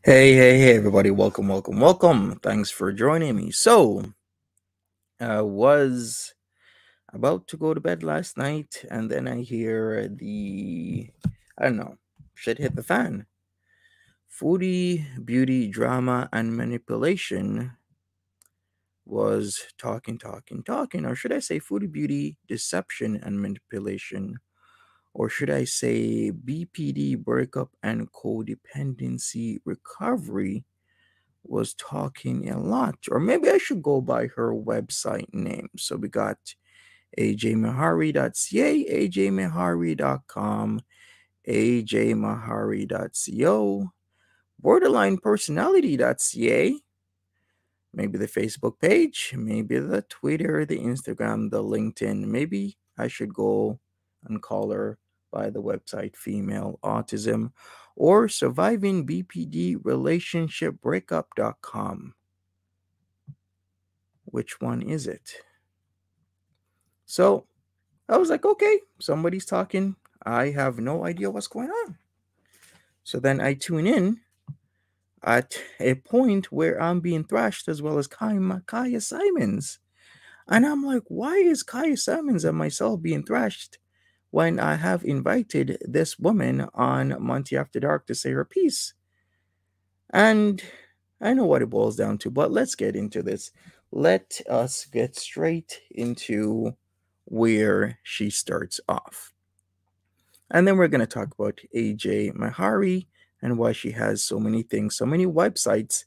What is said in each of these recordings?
Hey, everybody. Welcome. Thanks for joining me. So, I was about to go to bed last night, and then I hear I don't know, shit hit the fan. Foodie, beauty, drama, and manipulation was talking. Or should I say foodie, beauty, deception, and manipulation? Or should I say BPD, breakup, and codependency recovery? Was talking a lot, or maybe I should go by her website name. So we got ajmahari.ca, ajmahari.com, ajmahari.co, borderlinepersonality.ca, maybe the Facebook page, maybe the Twitter, the Instagram, the LinkedIn. Maybe I should go and call her by the website Female Autism or Surviving BPD Relationship Breakup.com. Which one is it? So I was like, okay, somebody's talking. I have no idea what's going on. So then I tune in at a point where I'm being thrashed as well as Kaya Simons. And I'm like, why is Kaya Simons and myself being thrashed when I have invited this woman on Monty After Dark to say her piece? And I know what it boils down to, but let's get into this. Let us get straight into where she starts off. And then we're going to talk about AJ Mahari and why she has so many things, so many websites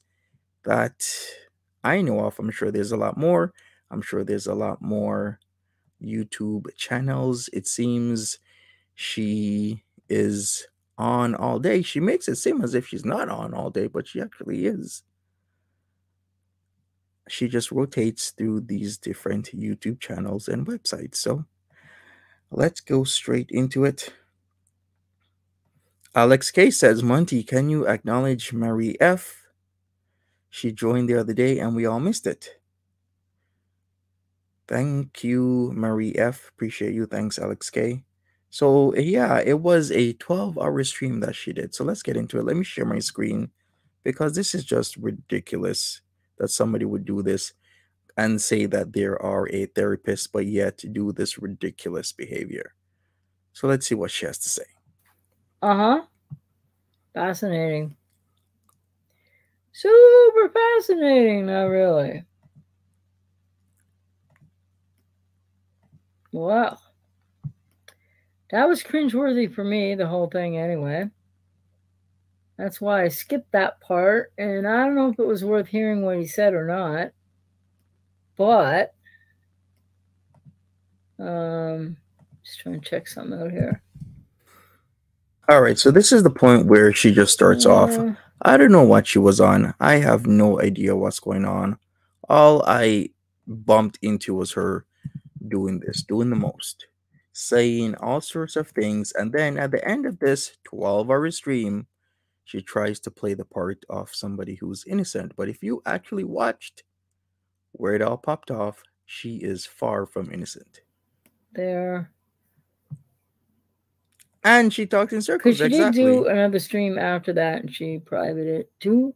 that I know of. I'm sure there's a lot more. I'm sure there's a lot more YouTube channels. It seems she is on all day. She makes it seem as if she's not on all day, but she actually is. She just rotates through these different YouTube channels and websites. So let's go straight into it. Alex K says, Monty, can you acknowledge Marie F? She joined the other day and we all missed it. Thank you, Marie F. Appreciate you. Thanks, Alex K. So, yeah, it was a 12-hour stream that she did. So let's get into it. Let me share my screen because this is just ridiculous that somebody would do this and say that there are a therapist, but yet do this ridiculous behavior. So let's see what she has to say. Fascinating. Super fascinating, not really. Well, that was cringeworthy for me, the whole thing anyway. That's why I skipped that part, and I don't know if it was worth hearing what he said or not. But just trying to check something out here. All right, so this is the point where she just starts off. I don't know what she was on. I have no idea what's going on. All I bumped into was her doing the most, saying all sorts of things. And then at the end of this 12-hour stream, she tries to play the part of somebody who's innocent. But if you actually watched where it all popped off, she is far from innocent. There. And she talks in circles, Because she did do another stream after that, and she privated it too.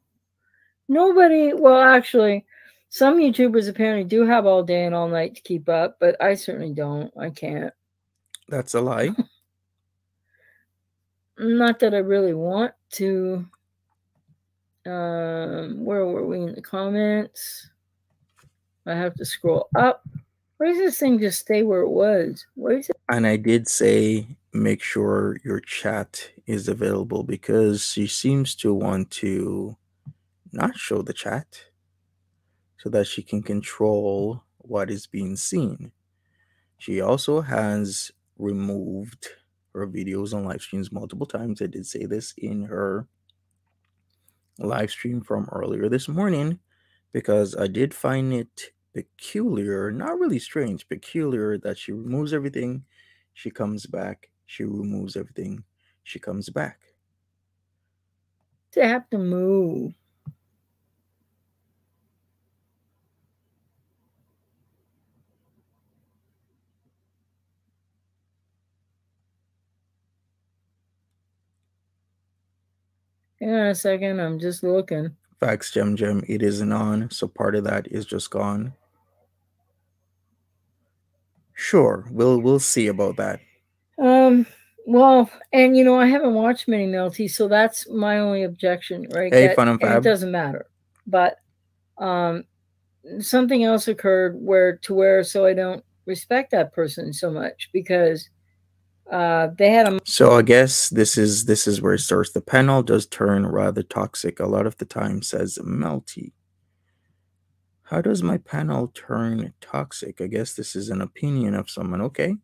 Nobody, well, actually, some YouTubers apparently do have all day and all night to keep up, but I certainly don't. I can't. That's a lie. Not that I really want to. Where were we in the comments? I have to scroll up. Why does this thing just stay where it was? What is it? And I did say make sure your chat is available because she seems to want to not show the chat so that she can control what is being seen. She also has removed her videos and live streams multiple times. I did say this in her live stream from earlier this morning because I did find it peculiar, not really strange, peculiar that she removes everything, she comes back, she removes everything, she comes back. They have to move. Hang on a second, I'm just looking. Facts, Gem Gem. It isn't on, so part of that is just gone. Sure, we'll see about that. Well, and you know, I haven't watched many Melty, so that's my only objection, right? Hey, That, Fun and and it Fab. doesn't matter. But um something else occurred where so I don't respect that person so much because they had a So I guess this is where it starts. The panel does turn rather toxic a lot of the time, says Melty. How does my panel turn toxic? I guess this is an opinion of someone. Okay,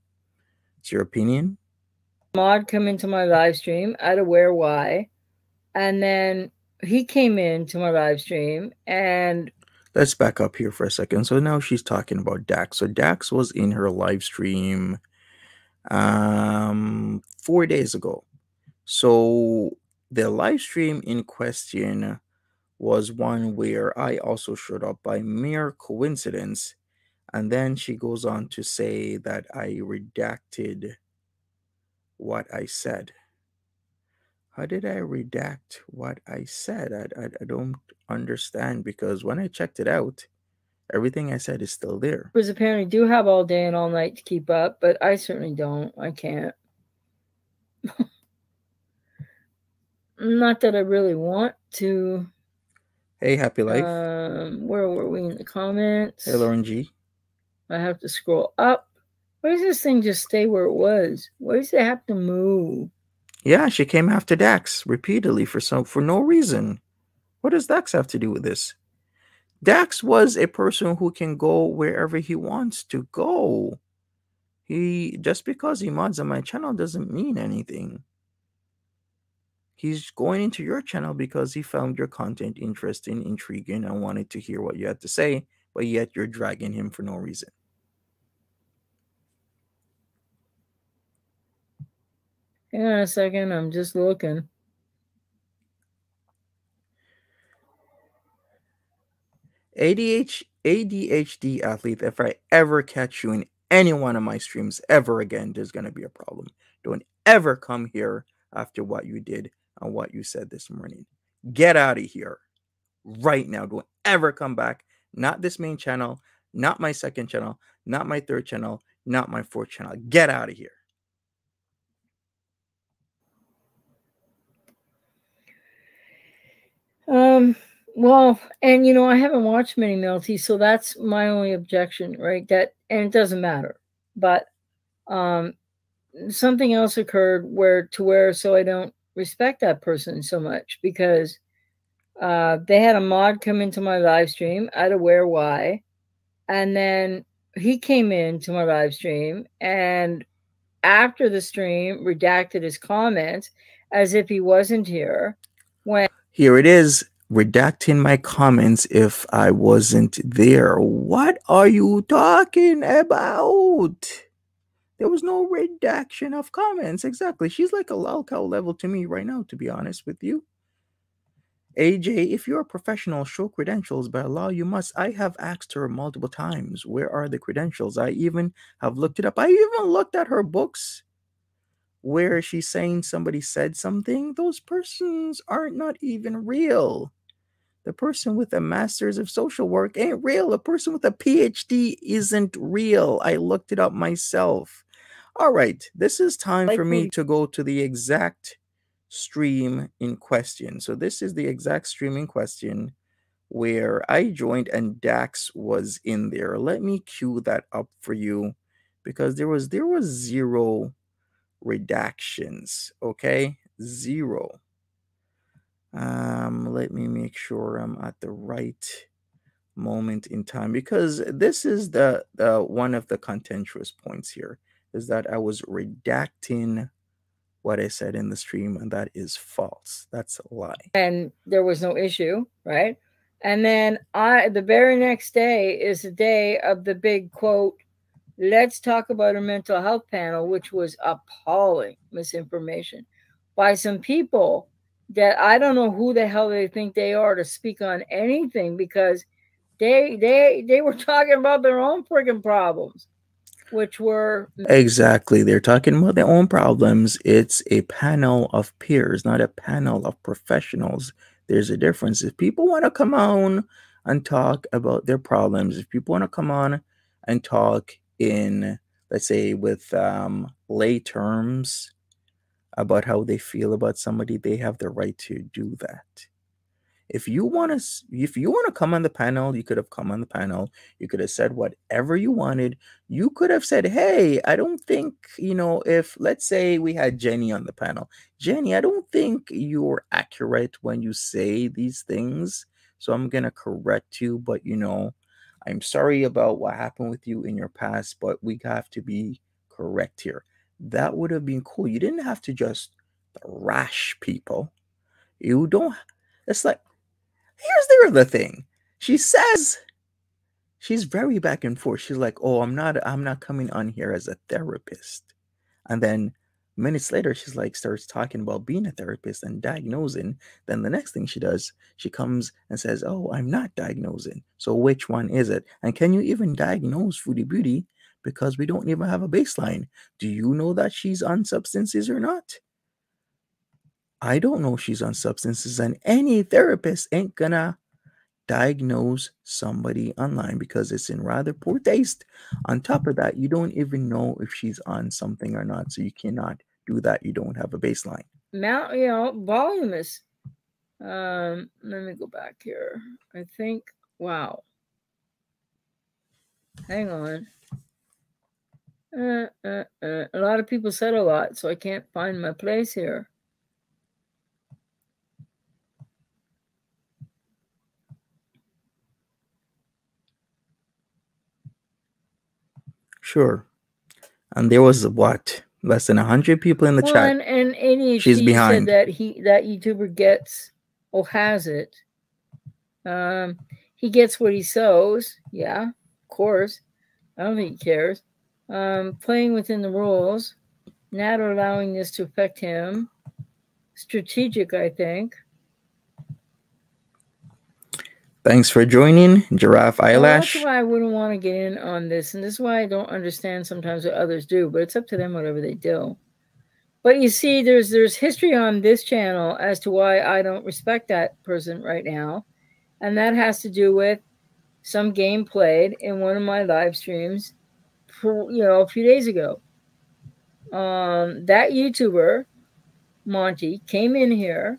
it's your opinion. mod come into my live stream. I'd aware why, and then he came into my live stream and Let's back up here for a second. So now she's talking about Dax. So Dax was in her live stream 4 days ago. So the live stream in question was one where I also showed up by mere coincidence. And then she goes on to say that I redacted what I said. How did I redact what I said? I don't understand, because when I checked it out, everything I said is still there. was apparently do have all day and all night to keep up, but I certainly don't. I can't. Not that I really want to. Hey, Happy Life. Where were we in the comments? Hey, Lauren G. I have to scroll up. Why does this thing just stay where it was? Why does it have to move? Yeah, she came after Dax repeatedly for no reason. What does Dax have to do with this? Dax was a person who can go wherever he wants to go. He just because he mods on my channel doesn't mean anything. He's going into your channel because he found your content interesting, intriguing, and wanted to hear what you had to say, but yet you're dragging him for no reason. Hang on a second, I'm just looking. ADHD athlete, if I ever catch you in any one of my streams ever again, there's going to be a problem. Don't ever come here after what you did and what you said this morning. Get out of here right now. Don't ever come back. Not this main channel, not my second channel, not my third channel, not my fourth channel. Get out of here. Well, and you know, I haven't watched many Melty, so that's my only objection, right? That, and it doesn't matter. But something else occurred where so I don't respect that person so much because they had a mod come into my live stream. I'd aware why, and then he came into my live stream and after the stream redacted his comments as if he wasn't here. When here it is, redacting my comments if I wasn't there. What are you talking about? There was no redaction of comments. Exactly. She's like a lolcow level to me right now, to be honest with you. AJ, if you're a professional, show credentials. By law, you must. I have asked her multiple times, where are the credentials? I even have looked it up. I even looked at her books where she's saying somebody said something. Those persons are not even real. The person with a master's of social work ain't real. The person with a PhD isn't real. I looked it up myself. All right, this is time for me to go to the exact stream in question. So this is the exact stream in question where I joined and Dax was in there. Let me cue that up for you because there was zero redactions, okay? Zero. Let me make sure I'm at the right moment in time, because this is the one of the contentious points here, is that I was redacting what I said in the stream, and that is false. That's a lie. and there was no issue, right? And then the very next day is the day of the big quote, let's talk about a mental health panel, which was appalling misinformation by some people that I don't know who the hell they think they are to speak on anything because they were talking about their own freaking problems. which were Exactly. They're talking about their own problems. It's a panel of peers, not a panel of professionals. There's a difference. If people want to come on and talk about their problems, if people want to come on and talk in, let's say, with lay terms about how they feel about somebody, they have the right to do that. If you want to come on the panel, you could have come on the panel. You could have said whatever you wanted. You could have said, hey, I don't think, if let's say we had Jenny on the panel. Jenny, I don't think you're accurate when you say these things, so I'm going to correct you, but I'm sorry about what happened with you in your past, but we have to be correct here. That would have been cool. You didn't have to just thrash people. You don't. It's like, here's the other thing. She says she's very back and forth. She's like, "Oh, I'm not coming on here as a therapist." And then minutes later she's like starts talking about being a therapist and diagnosing. Then the next thing she does, she comes and says, "Oh, I'm not diagnosing." So which one is it? And can you even diagnose Foodie Beauty because we don't even have a baseline? Do you know that she's on substances or not? I don't know she's on substances, and any therapist ain't gonna diagnose somebody online because it's in rather poor taste. On top of that, you don't even know if she's on something or not, so you cannot do that. You don't have a baseline. volume is. Let me go back here. I think. Wow. Hang on. A lot of people said a lot, so I can't find my place here. Sure. And there was what, less than 100 people in the chat. And ADHD She's behind. said that YouTuber gets has it. He gets what he sows. Yeah, of course. I don't think he cares. Playing within the rules, not allowing this to affect him. Strategic, I think. Thanks for joining, Giraffe Well, Eyelash. that's why I wouldn't want to get in on this, and this is why I don't understand sometimes what others do, but it's up to them whatever they do. But you see, there's history on this channel as to why I don't respect that person right now, and that has to do with some game played in one of my live streams, a few days ago. That YouTuber, Monty, came in here,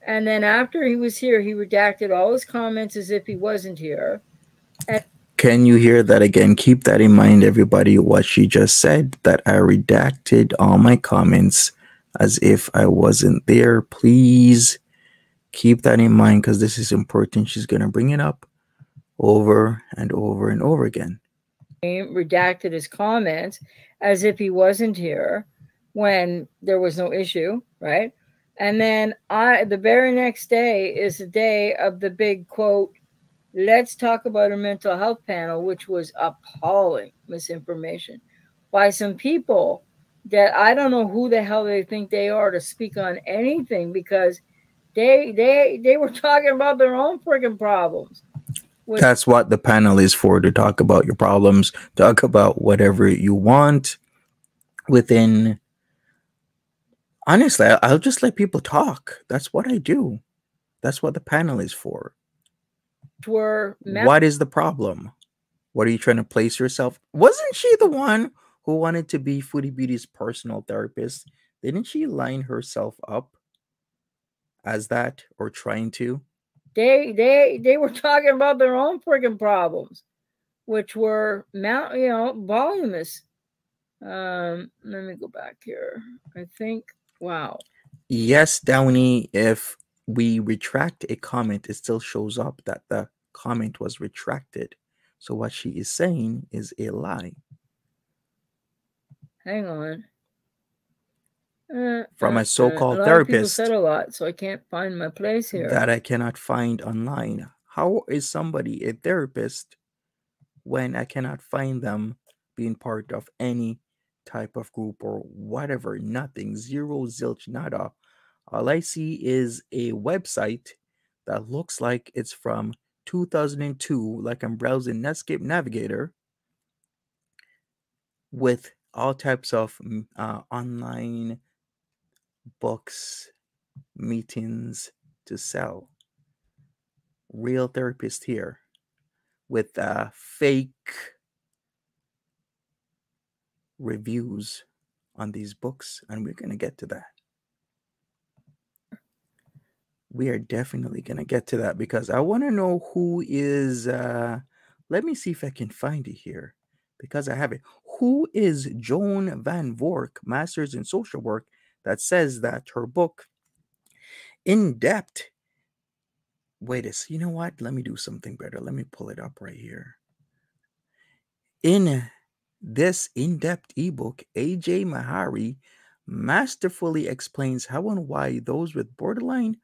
and then after he was here, he redacted all his comments as if he wasn't here. Can you hear that again? Keep that in mind, everybody, what she just said, that I redacted all my comments as if I wasn't there. Please keep that in mind because this is important. She's going to bring it up over and over and over again. Redacted his comments as if he wasn't here when there was no issue, right? And then the very next day is the day of the big quote, let's talk about a mental health panel, which was appalling misinformation by some people that I don't know who the hell they think they are to speak on anything, because they were talking about their own freaking problems. That's what the panel is for, to talk about your problems, talk about whatever you want within. Honestly, I'll just let people talk. That's what I do. That's what the panel is for. What is the problem? What are you trying to place yourself? Wasn't she the one who wanted to be Foodie Beauty's personal therapist? Didn't she line herself up as that, or trying to? They were talking about their own freaking problems, which were voluminous. Let me go back here. I think. Wow. Yes, Downey, if we retract a comment, it still shows up that the comment was retracted. So what she is saying is a lie. Hang on. From a so-called therapist. People said a lot, so I can't find my place here. That I cannot find online. How is somebody a therapist when I cannot find them being part of any type of group or whatever? Nothing. Zero, zilch, nada. All I see is a website that looks like it's from 2002, like I'm browsing Netscape Navigator. with all types of online books, meetings to sell. Real therapist here with fake reviews on these books, and we're going to get to that. We are definitely going to get to that because I want to know who is, let me see if I can find it here because I have it. Who is Joan Van Vork, Masters in Social Work, that says that her book, In Depth, wait a second, you know what? Let me do something better. Let me pull it up right here. In this in-depth ebook, AJ Mahari masterfully explains how and why those with borderline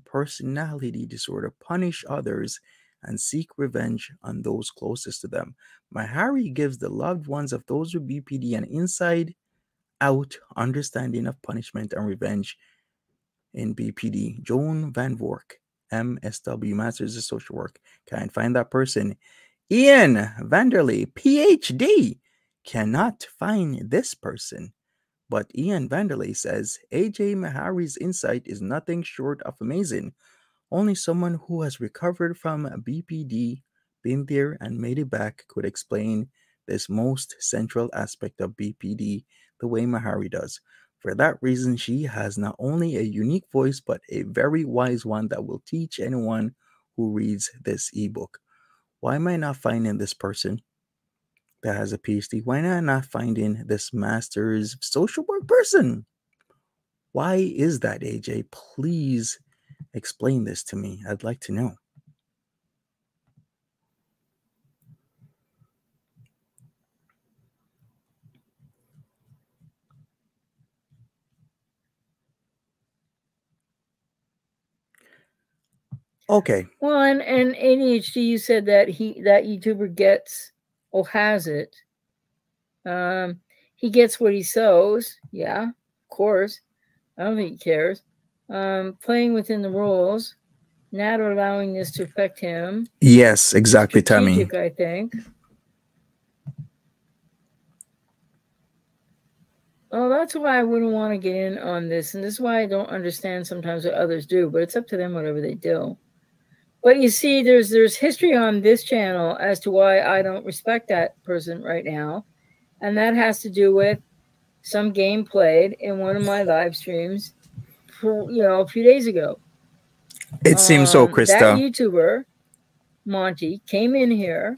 personality disorder punish others and seek revenge on those closest to them. Mahari gives the loved ones of those with BPD an inside-out understanding of punishment and revenge in BPD. Joan Van Vork, MSW, Masters of Social Work. Can't find that person. Ian Vanderley, PhD. Cannot find this person. But Ian Vanderley says AJ Mahari's insight is nothing short of amazing. Only someone who has recovered from BPD, been there and made it back, could explain this most central aspect of BPD the way Mahari does. For that reason, she has not only a unique voice, but a very wise one that will teach anyone who reads this ebook. Why am I not finding this person that has a PhD? Why am I not finding this master's social work person? Why is that, AJ? Please explain this to me. I'd like to know. Okay. Well, and ADHD, you said that that YouTuber gets or has it. He gets what he sows. Yeah, of course. I don't think he cares. Playing within the rules, not allowing this to affect him. Yes, exactly, Tammy. Strategic, I think. Oh, that's why I wouldn't want to get in on this, and this is why I don't understand sometimes what others do. But it's up to them, whatever they do. But you see, there's history on this channel as to why I don't respect that person right now, and that has to do with some game played in one of my live streams, a few days ago. It seems so, Krista. That YouTuber, Monty, came in here,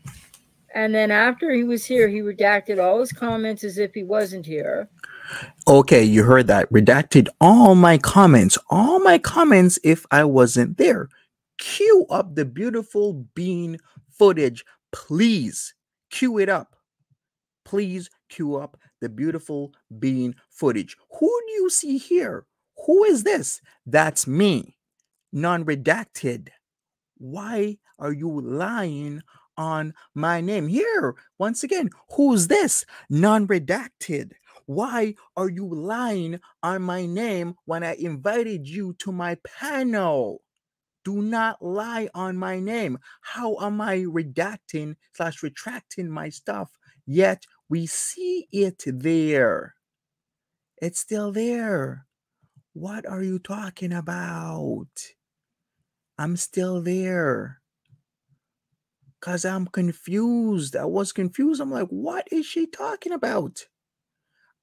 and then after he was here, he redacted all his comments as if he wasn't here. Okay, you heard that. Redacted all my comments if I wasn't there. Cue up the beautiful bean footage. Please cue it up. Please cue up the beautiful bean footage. Who do you see here? Who is this? That's me. Non-redacted. Why are you lying on my name? Here, once again, who's this? Non-redacted. Why are you lying on my name when I invited you to my panel? Do not lie on my name. How am I redacting/retracting my stuff? Yet we see it there. It's still there. What are you talking about? I'm still there. Because I'm confused. I was confused. I'm like, what is she talking about?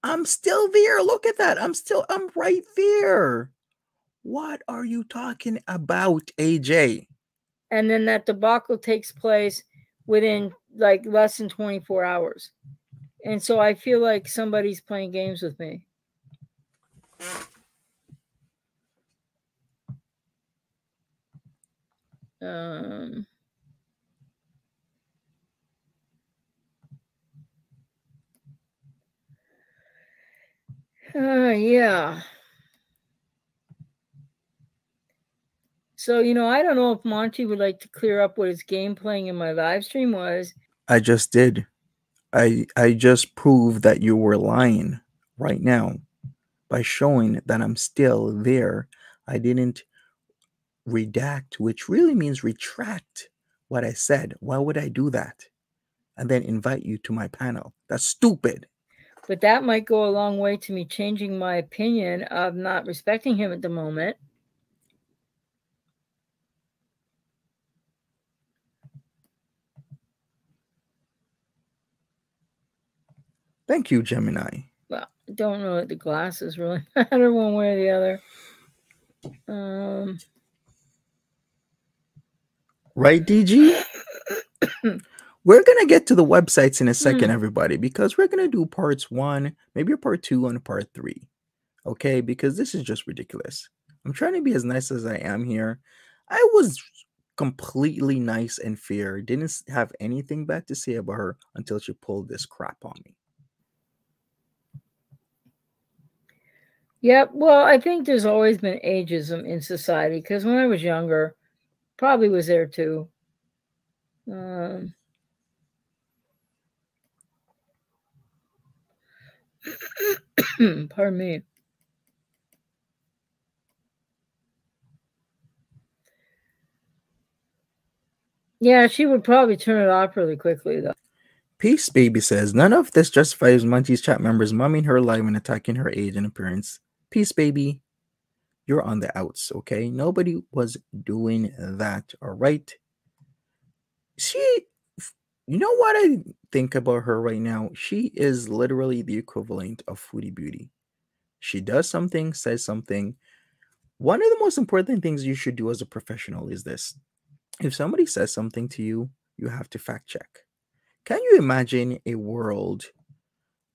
I'm still there. Look at that. I'm right there. What are you talking about, AJ? And then that debacle takes place within like less than 24 hours. And so I feel like somebody's playing games with me. Yeah. So, I don't know if Monty would like to clear up what his game playing in my live stream was. I just did. I just proved that you were lying right now by showing that I'm still there. I didn't redact, which really means retract what I said. Why would I do that? And then invite you to my panel? That's stupid. But that might go a long way to me changing my opinion of not respecting him at the moment. Thank you, Gemini. Well, I don't know that the glasses really matter one way or the other. Right, DG? We're going to get to the websites in a second, everybody, because we're going to do parts 1, maybe a part 2, and a part 3. Okay? Because this is just ridiculous. I'm trying to be as nice as I am here. I was completely nice and fair. Didn't have anything bad to say about her until she pulled this crap on me. Yep. Well, I think there's always been ageism in society because when I was younger, probably was there too. Pardon me. Yeah, she would probably turn it off really quickly, though. Peace Baby says, none of this justifies Monty's chat members mumming her alive and attacking her age and appearance. Peace Baby, you're on the outs, okay? Nobody was doing that, all right? You know what I think about her right now? She is literally the equivalent of Foodie Beauty. She does something, says something. One of the most important things you should do as a professional is this. If somebody says something to you, you have to fact check. Can you imagine a world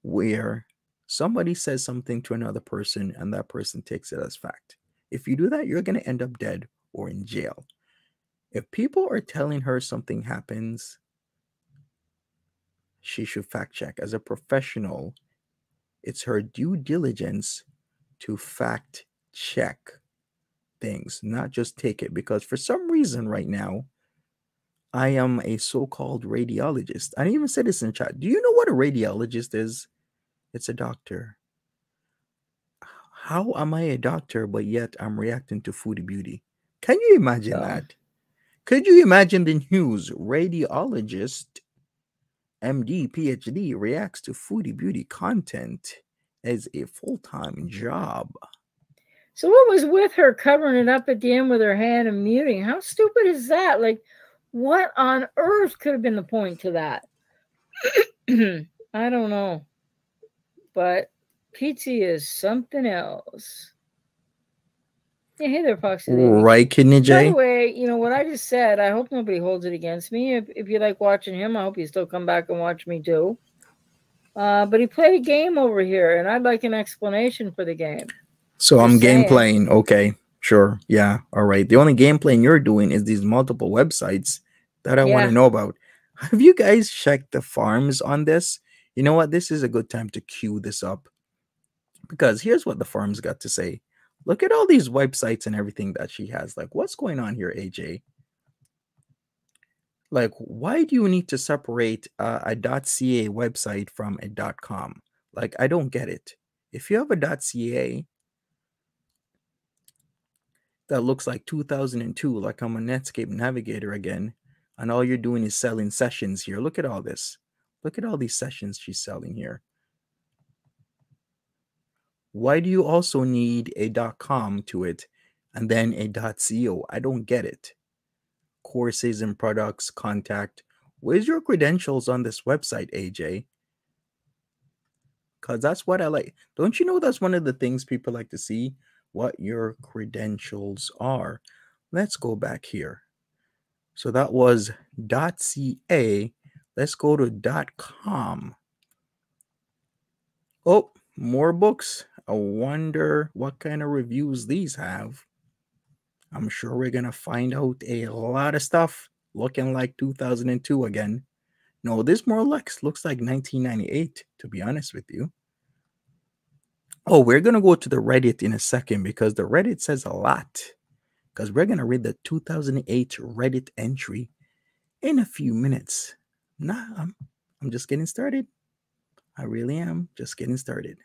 where somebody says something to another person and that person takes it as fact? If you do that, you're going to end up dead or in jail. If people are telling her something happens, she should fact check. As a professional, it's her due diligence to fact check things, not just take it. Because for some reason right now, I am a so-called radiologist. I didn't even say this in chat. Do you know what a radiologist is? It's a doctor. How am I a doctor, but yet I'm reacting to Foodie Beauty? Can you imagine that? Could you imagine the news? Radiologist, MD, PhD, reacts to Foodie Beauty content as a full-time job. So what was with her covering it up at the end with her hand and muting? How stupid is that? Like, what on earth could have been the point to that? I don't know. But Pizza is something else. Yeah, hey there, Foxy Lady. Right, Kidney J? By the way, you know what I just said, I hope nobody holds it against me. If you like watching him, I hope you still come back and watch me too. But he played a game over here, and I'd like an explanation for the game. So I'm game playing. Okay, sure. Yeah, all right. The only game playing you're doing is these multiple websites that I want to know about. Have you guys checked the farms on this? You know what? This is a good time to queue this up. Because here's what the farms got to say. Look at all these websites and everything that she has. Like, what's going on here, AJ? Like, why do you need to separate a .ca website from a .com? Like, I don't get it. If you have a .ca that looks like 2002, like I'm a Netscape navigator again, and all you're doing is selling sessions here. Look at all this. Look at all these sessions she's selling here. Why do you also need a .com to it and then a .co? I don't get it. Courses and products, contact. Where's your credentials on this website, AJ? Because that's what I like. Don't you know that's one of the things people like to see? What your credentials are. Let's go back here. So that was .ca. Let's go to .com. Oh, more books. I wonder what kind of reviews these have. I'm sure we're going to find out a lot of stuff looking like 2002 again. No, this more or less looks like 1998, to be honest with you. Oh, we're going to go to the Reddit in a second because the Reddit says a lot. Because we're going to read the 2008 Reddit entry in a few minutes. Nah, I'm just getting started. I really am just getting started.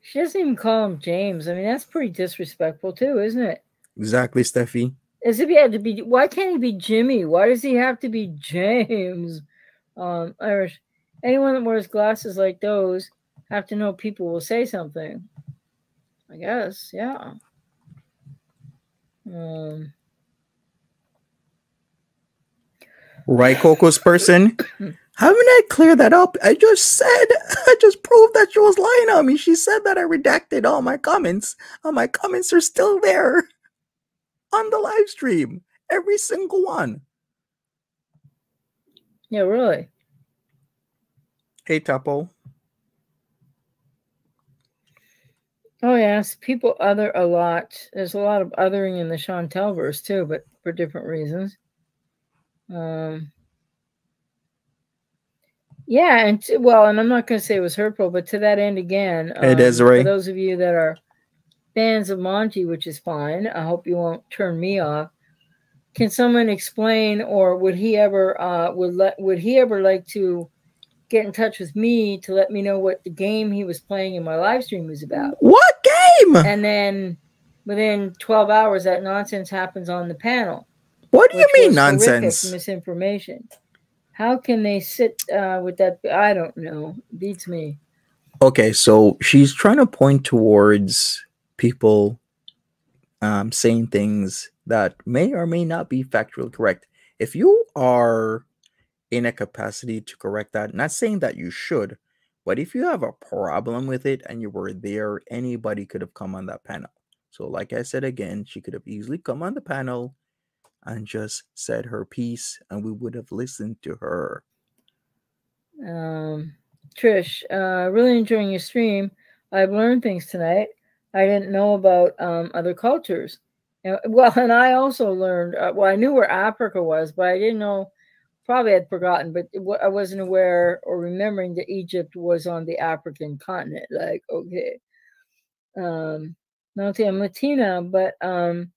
She doesn't even call him James. I mean, that's pretty disrespectful too, isn't it? Exactly, Steffi. As if he had to be. Why can't he be Jimmy? Why does he have to be James? Irish. Anyone that wears glasses like those have to know people will say something. I guess, yeah. Um, Right, Coco's person? Haven't I cleared that up? I just proved that she was lying on me. She said that I redacted all my comments. All my comments are still there on the live stream. Every single one. yeah, really. Hey, Tapo. Oh yes, people other a lot. There's a lot of othering in the Chantel verse too, but for different reasons. Um, yeah, and well, and I'm not going to say it was hurtful, but to that end again, Hey, for Desiree. those of you that are fans of Monty, which is fine, I hope you won't turn me off. Can someone explain, or would he ever would he ever like to get in touch with me to let me know what the game he was playing in my live stream was about? What game? And then within 12 hours, that nonsense happens on the panel. What do you which mean was nonsense? horrific misinformation. How can they sit with that? I don't know. Beats me. Okay, so she's trying to point towards people saying things that may or may not be factually correct. If you are in a capacity to correct that, not saying that you should, but if you have a problem with it and you were there, anybody could have come on that panel. So, like I said again, she could have easily come on the panel and just said her piece, and we would have listened to her. Trish, really enjoying your stream. I've learned things tonight I didn't know about other cultures. Well, and I also learned, well, I knew where Africa was, but I didn't know, probably had forgotten, but I wasn't aware or remembering that Egypt was on the African continent. Like, okay. Not I'm Latina, but I'm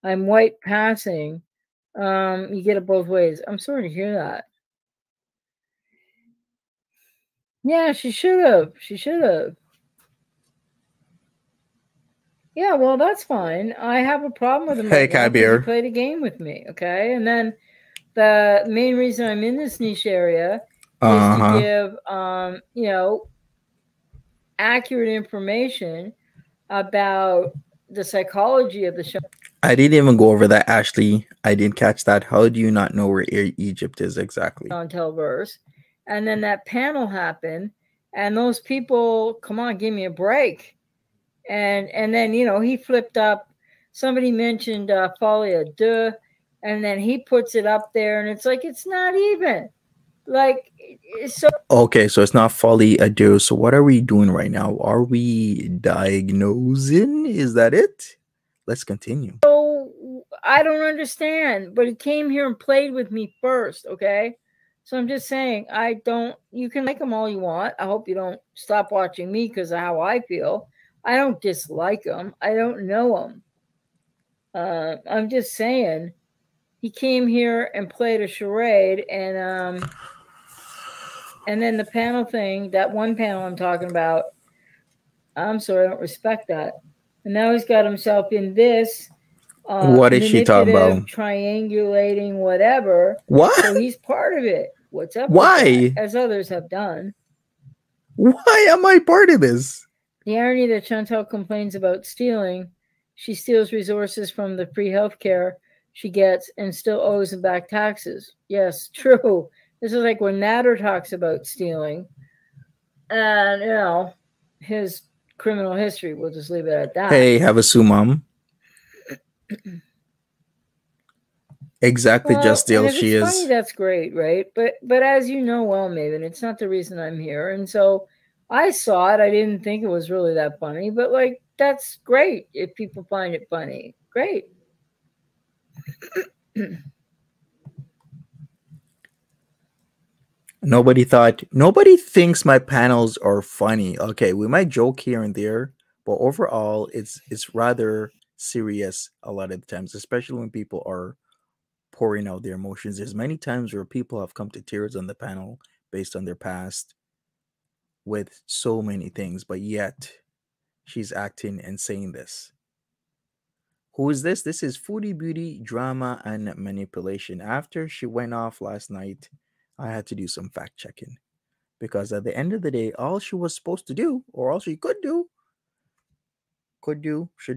white passing. You get it both ways. I'm sorry to hear that. Yeah, she should have. She should have. Yeah, well, that's fine. I have a problem with him Hey, right now because he Kabir. played a game with me. Okay, and then the main reason I'm in this niche area is to give, accurate information about the psychology of the show. I didn't even go over that, Ashley. I didn't catch that. How do you not know where Egypt is exactly? On Telverse, and then that panel happened, and those people, come on, give me a break. And then he flipped up. Somebody mentioned Folia de, and then he puts it up there, and it's like it's not even. Like so. Okay, so it's not folly ado. So what are we doing right now? Are we diagnosing? Is that it? Let's continue. So I don't understand, but he came here and played with me first, okay? So I'm just saying, I don't. You can like him all you want. I hope you don't stop watching me because of how I feel. I don't dislike him. I don't know him. I'm just saying, he came here and played a charade, and then the panel thing, that one panel I'm talking about. I'm sorry, I don't respect that. And now he's got himself in this. What is she talking about? Triangulating, whatever. What? So he's part of it. What's up? Why? With that? As others have done. Why am I part of this? The irony that Chantal complains about stealing, she steals resources from the free healthcare she gets and still owes them back taxes. Yes, true. This is like when Nader talks about stealing, and his criminal history. We'll just leave it at that. Hey, have a sumam. Exactly, just deal she is. Funny, that's great, right? But as you know well, Maven, it's not the reason I'm here. And so I saw it. I didn't think it was really that funny, but like that's great if people find it funny. Great. Nobody thinks my panels are funny. Okay, we might joke here and there, but overall it's rather serious a lot of the times, especially when people are pouring out their emotions. There's many times where people have come to tears on the panel based on their past with so many things, but yet she's acting and saying this. Who is this? This is Foodie Beauty, Drama, and Manipulation. After she went off last night, I had to do some fact checking Because at the end of the day, all she was supposed to do, or all she should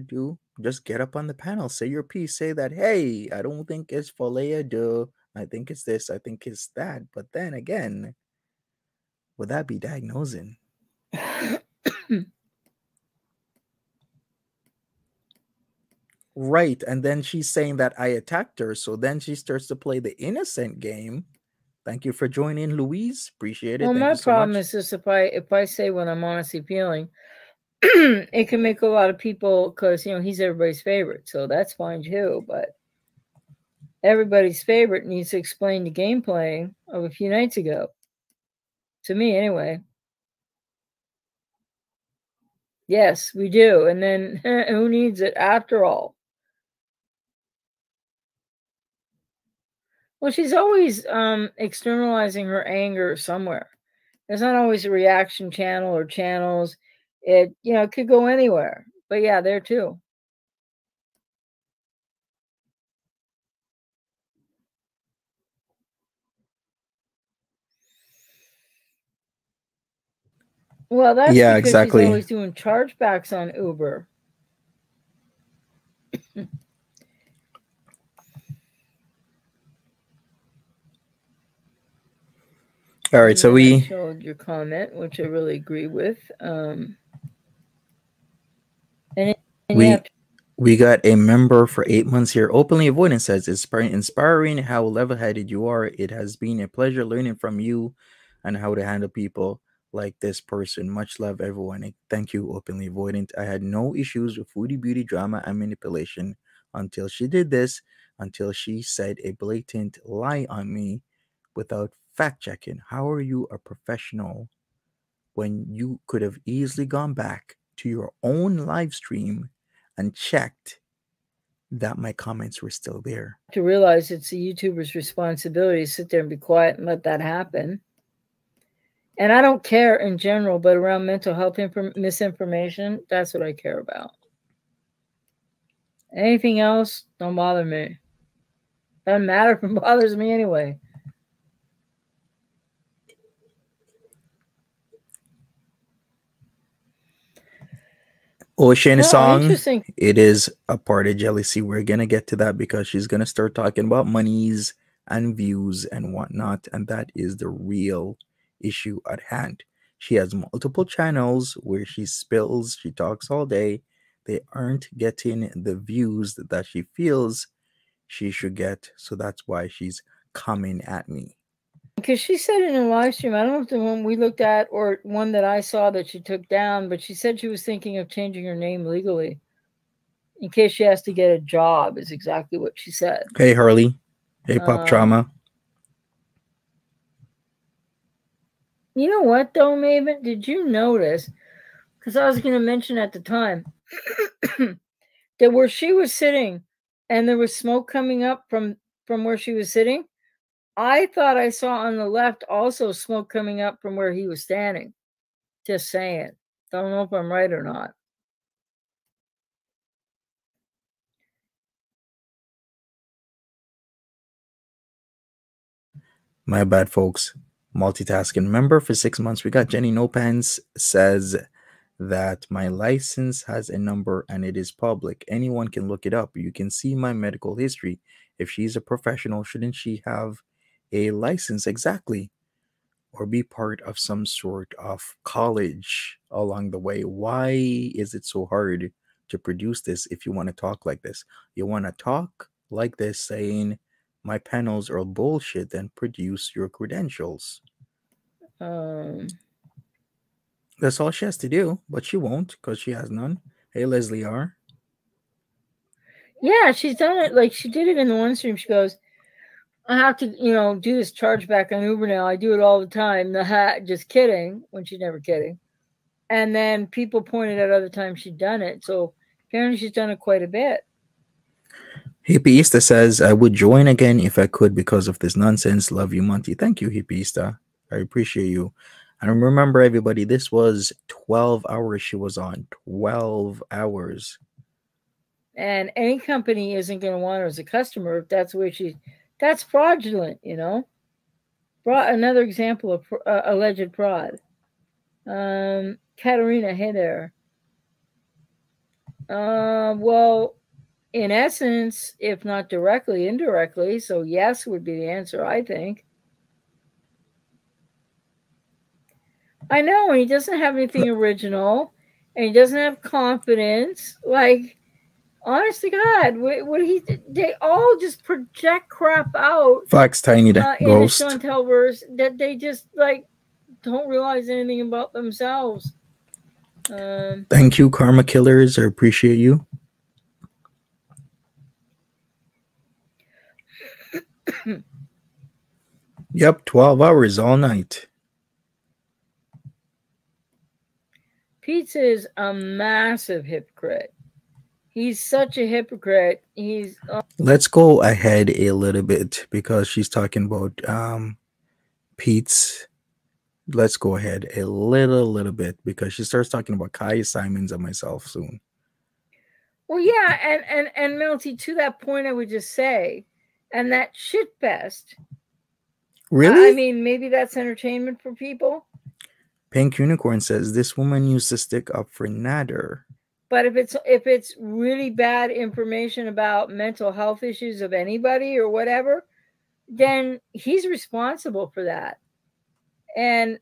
do, just get up on the panel, say your piece, say that, hey, I don't think it's filet de, I think it's this, I think it's that. But then again, would that be diagnosing? Right. And then she's saying that I attacked her. So then she starts to play the innocent game. Thank you for joining, Louise. Appreciate it. Well, Thank my you so problem much. is just if I say what I'm honestly feeling, it can make a lot of people, because he's everybody's favorite, so that's fine too. But everybody's favorite needs to explain the game playing of a few nights ago. To me, anyway. Yes, we do. And then who needs it after all? Well, she's always externalizing her anger somewhere. There's not always a reaction channel or channels. It could go anywhere. But yeah, there too. Well, that's because exactly. she's always doing chargebacks on Uber. All right, so I showed your comment, which I really agree with. We got a member for 8 months here. Openly Avoidance says, it's inspiring how level-headed you are. It has been a pleasure learning from you and how to handle people like this person. Much love, everyone. Thank you, Openly Avoidant. I had no issues with foodie beauty drama and manipulation until she did this, until she said a blatant lie on me without fact-checking. How are you a professional when you could have easily gone back to your own live stream and checked that my comments were still there? To realize it's the YouTuber's responsibility to sit there and be quiet and let that happen. And I don't care in general, but around mental health misinformation, that's what I care about. Anything else, don't bother me. Doesn't matter if it bothers me anyway. Ocean song, it is a part of jealousy. We're going to get to that because she's going to start talking about monies and views and whatnot. And that is the real issue at hand. She has multiple channels where she talks all day. They aren't getting the views that she feels she should get. So that's why she's coming at me. Because she said in a live stream, I don't know if the one we looked at or one that I saw that she took down, but she said she was thinking of changing her name legally in case she has to get a job, is exactly what she said. Hey, Harley. Hey, Pop Trauma. You know what, though, Maven? Did you notice, because I was going to mention at the time, that where she was sitting and there was smoke coming up from where she was sitting, I thought I saw on the left also smoke coming up from where he was standing. Just saying. Don't know if I'm right or not. My bad, folks. Multitasking. Member for 6 months. We got Jenny No Pants says that my license has a number and it is public. Anyone can look it up. You can see my medical history. If she's a professional, shouldn't she have a license? Exactly. Or be part of some sort of college along the way. Why is it so hard to produce this if you want to talk like this? You want to talk like this saying my panels are bullshit, then produce your credentials. That's all she has to do, but she won't because she has none. Hey, Leslie R. Yeah, she's done it. Like, she did it in the one stream. She goes, I have to, do this chargeback on Uber now. I do it all the time. Just kidding, when she's never kidding. And then people pointed out other times she'd done it. So apparently she's done it quite a bit. Hippieista says, I would join again if I could because of this nonsense. Love you, Monty. Thank you, Hippieista. I appreciate you. And remember, everybody, this was 12 hours she was on. 12 hours. And any company isn't going to want her as a customer if that's the way that's fraudulent, Another example of alleged fraud. Katerina, hey there. Well, in essence, if not directly, indirectly, so yes would be the answer, I think. I know, and he doesn't have anything original, and he doesn't have confidence. Like, honest to God, what they all just project crap out. Facts, Tiny the in the Ghost. Chantelverse that they just like don't realize anything about themselves. Thank you, Karma Killers. I appreciate you. Yep, 12 hours all night. Pizza is a massive hypocrite. He's such a hypocrite. He's Let's go ahead a little bit because she's talking about Pete's. Let's go ahead a little bit because she starts talking about Kai Simons and myself soon. Well, yeah, and Milty, to that point, I would just say, and that shitfest. Really? I mean, maybe that's entertainment for people. Pink Unicorn says this woman used to stick up for Nader. But if it's really bad information about mental health issues of anybody or whatever, then he's responsible for that. And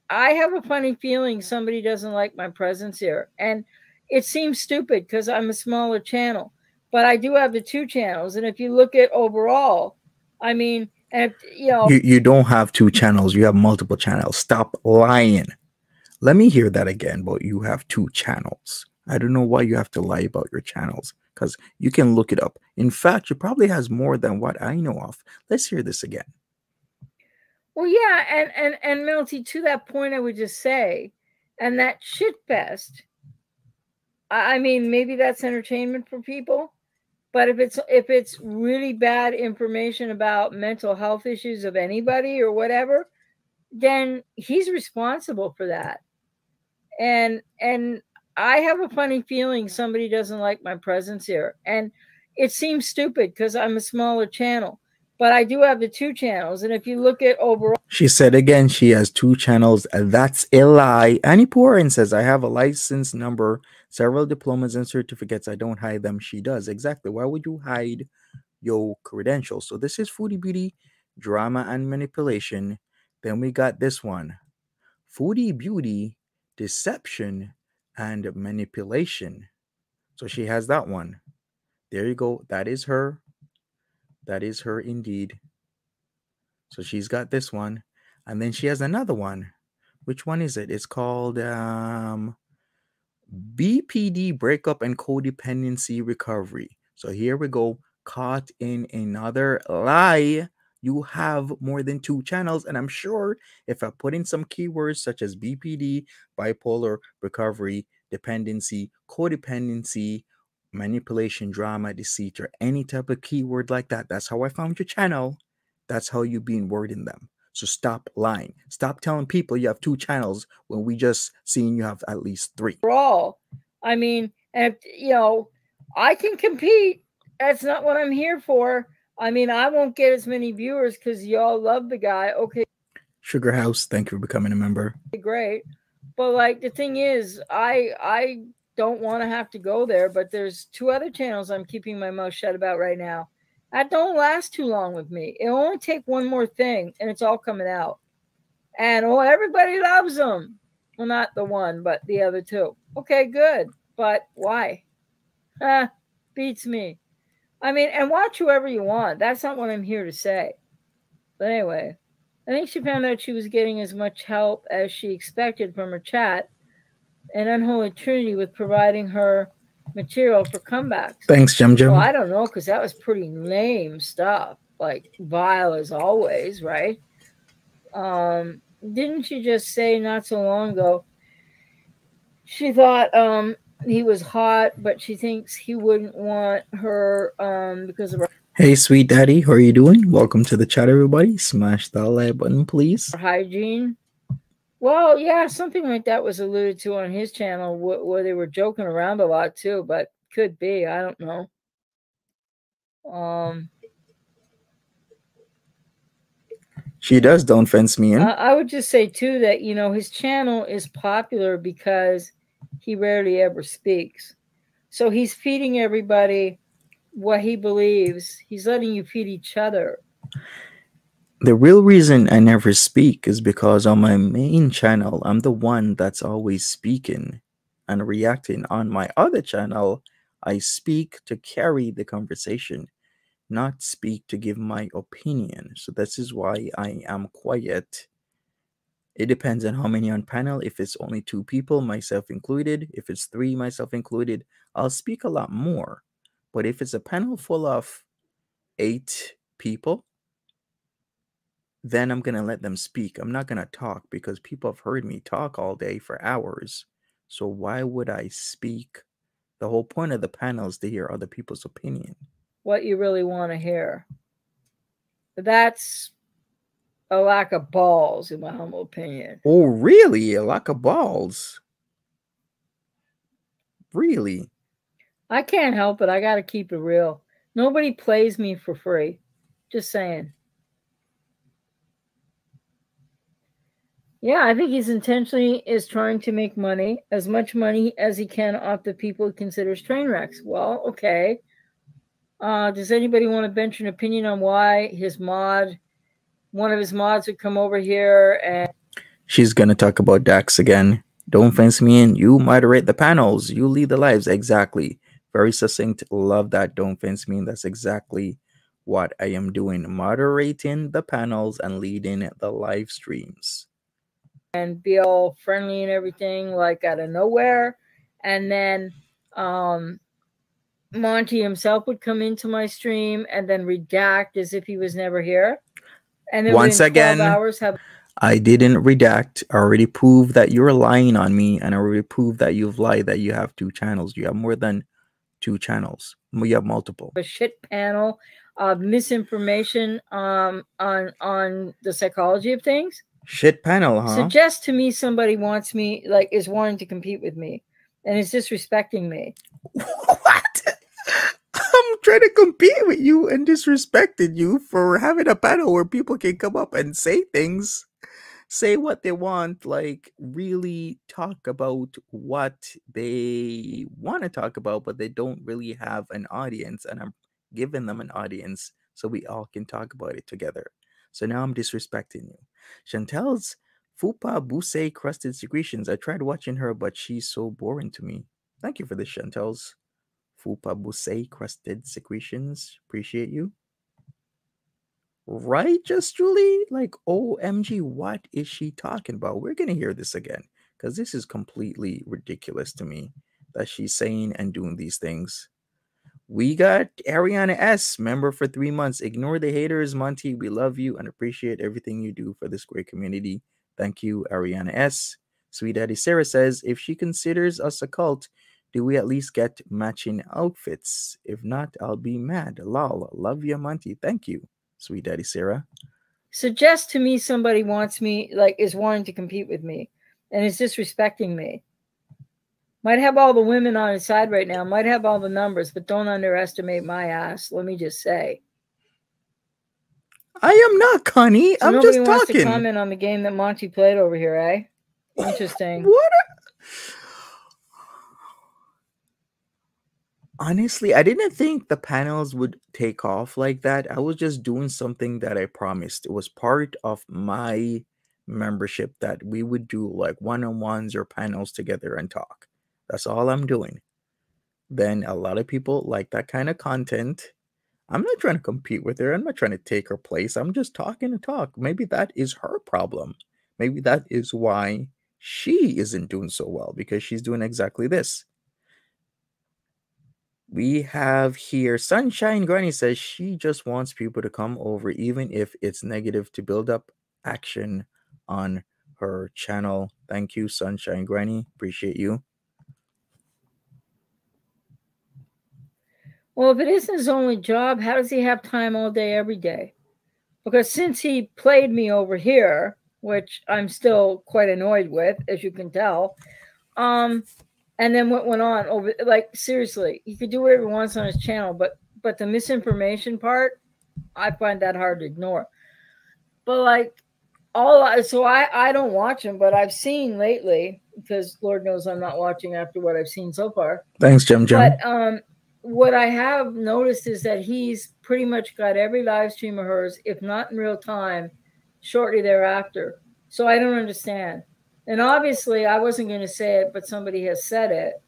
I have a funny feeling somebody doesn't like my presence here. And it seems stupid because I'm a smaller channel, but I do have the 2 channels. And if you look at overall, I mean, and if, you don't have 2 channels, you have multiple channels. Stop lying. Let me hear that again, but you have 2 channels. I don't know why you have to lie about your channels because you can look it up. In fact, you probably has more than what I know of. Let's hear this again. Well, yeah, and Milty, to that point, I would just say, and that shitfest. I mean, maybe that's entertainment for people, but if it's really bad information about mental health issues of anybody or whatever, then he's responsible for that. And I have a funny feeling somebody doesn't like my presence here. And it seems stupid because I'm a smaller channel, but I do have the 2 channels. And if you look at overall, she said again, she has 2 channels. That's a lie. Annie Porin says, I have a license number, several diplomas and certificates. I don't hide them. She does. Exactly. Why would you hide your credentials? So this is Foodie Beauty, Drama and Manipulation. Then we got this one, Foodie Beauty, Deception and Manipulation. So she has that one. There you go. That is her. That is her indeed. So she's got this one. And then she has another one. Which one is it? It's called BPD, Breakup and Codependency Recovery. So here we go. Caught in another lie. You have more than 2 channels. And I'm sure if I put in some keywords such as BPD, bipolar, recovery, dependency, codependency, manipulation, drama, deceit, or any type of keyword like that, that's how I found your channel. That's how you've been wording them. So stop lying. Stop telling people you have 2 channels when we just seen you have at least 3. overall, I mean, and I can compete. That's not what I'm here for. I mean, I won't get as many viewers because y'all love the guy. Okay. Sugar House, thank you for becoming a member. Great. But like the thing is, I don't want to have to go there, but there's 2 other channels I'm keeping my mouth shut about right now. That don't last too long with me. It'll only take one more thing and it's all coming out. And everybody loves them. Well, not the one, but the other 2. Okay, good. But why? Beats me. I mean, and watch whoever you want. That's not what I'm here to say. But anyway, I think she found out she was getting as much help as she expected from her chat and Unholy Trinity with providing her material for comebacks. Thanks, Jim Jim. Well, I don't know, because that was pretty lame stuff. Like, vile as always, right? Didn't she just say not so long ago she thought he was hot, but she thinks he wouldn't want her because of her Hey, sweet daddy, how are you doing? Welcome to the chat, everybody. Smash that like button, please. hygiene. Well, yeah, something like that was alluded to on his channel where they were joking around a lot too, but could be. I don't know. She does, don't fence me in. I would just say too that his channel is popular because he rarely ever speaks. So he's feeding everybody what he believes. He's letting you feed each other. The real reason I never speak is because on my main channel, I'm the one that's always speaking and reacting. On my other channel, I speak to carry the conversation, not speak to give my opinion. So this is why I am quiet. It depends on how many on panel. If it's only two people, myself included, if it's three, myself included, I'll speak a lot more. But if it's a panel full of 8 people, then I'm going to let them speak. I'm not going to talk because people have heard me talk all day for hours. So why would I speak? The whole point of the panel is to hear other people's opinion. What you really want to hear. That's a lack of balls, in my humble opinion. Oh, really? A lack of balls? Really? I can't help it. I got to keep it real. Nobody plays me for free. Just saying. Yeah, I think he's intentionally is trying to make money, as much money as he can off the people he considers train wrecks. Well, okay. Does anybody want to venture an opinion on why one of his mods would come over here and... She's gonna talk about Dax again. Don't fence me in. You moderate the panels. You lead the lives. Exactly. Very succinct. Love that. Don't fence me in. That's exactly what I am doing. Moderating the panels and leading the live streams. And be all friendly and everything, like out of nowhere. And then Monty himself would come into my stream and then redact as if he was never here. And then once again, I didn't redact. I already proved that you're lying on me, and I already proved that you've lied that you have 2 channels. You have more than 2 channels. You have multiple. A shit panel of misinformation on the psychology of things. Shit panel, huh? Suggest to me somebody wants me, like, is wanting to compete with me and is disrespecting me. What? I'm trying to compete with you and disrespected you for having a panel where people can come up and say things, say what they want, like really talk about what they want to talk about, but they don't really have an audience, and I'm giving them an audience so we all can talk about it together. So now I'm disrespecting you. Chantel's Fupa Bousse Crusted Secretions. I tried watching her, but she's so boring to me. Thank you for this, Chantel's Fupa Bousse Crusted Secretions. Appreciate you. Right, just Julie? Like, OMG, what is she talking about? We're going to hear this again because this is completely ridiculous to me that she's saying and doing these things. We got Ariana S, member for 3 months. Ignore the haters, Monty. We love you and appreciate everything you do for this great community. Thank you, Ariana S. Sweet Daddy Sarah says, if she considers us a cult, do we at least get matching outfits? If not, I'll be mad. Lol. Love you, Monty. Thank you, Sweet Daddy Sarah. Suggest to me somebody wants me, like, is wanting to compete with me and is disrespecting me. Might have all the women on his side right now, might have all the numbers, but don't underestimate my ass. Let me just say. I am not, Connie. So I'm nobody just wants talking. to comment on the game that Monty played over here, eh? Interesting. What? Honestly, I didn't think the panels would take off like that. I was just doing something that I promised. It was part of my membership that we would do like one-on-ones or panels together and talk. That's all I'm doing. Then a lot of people like that kind of content. I'm not trying to compete with her. I'm not trying to take her place. I'm just talking to talk. Maybe that is her problem. Maybe that is why she isn't doing so well, because she's doing exactly this. We have here Sunshine Granny says she just wants people to come over, even if it's negative, to build up action on her channel. Thank you, Sunshine Granny. Appreciate you. Well, if it isn't his only job, how does he have time all day, every day? Because since he played me over here, which I'm still quite annoyed with, as you can tell, and then what went on over, like, seriously, he could do whatever he wants on his channel, but the misinformation part, I find that hard to ignore. But like so I don't watch him, but I've seen lately, because Lord knows I'm not watching after what I've seen so far. Thanks, Jim But Jim. what I have noticed is that he's pretty much got every live stream of hers, if not in real time, shortly thereafter. So I don't understand. And obviously, I wasn't going to say it, but somebody has said it,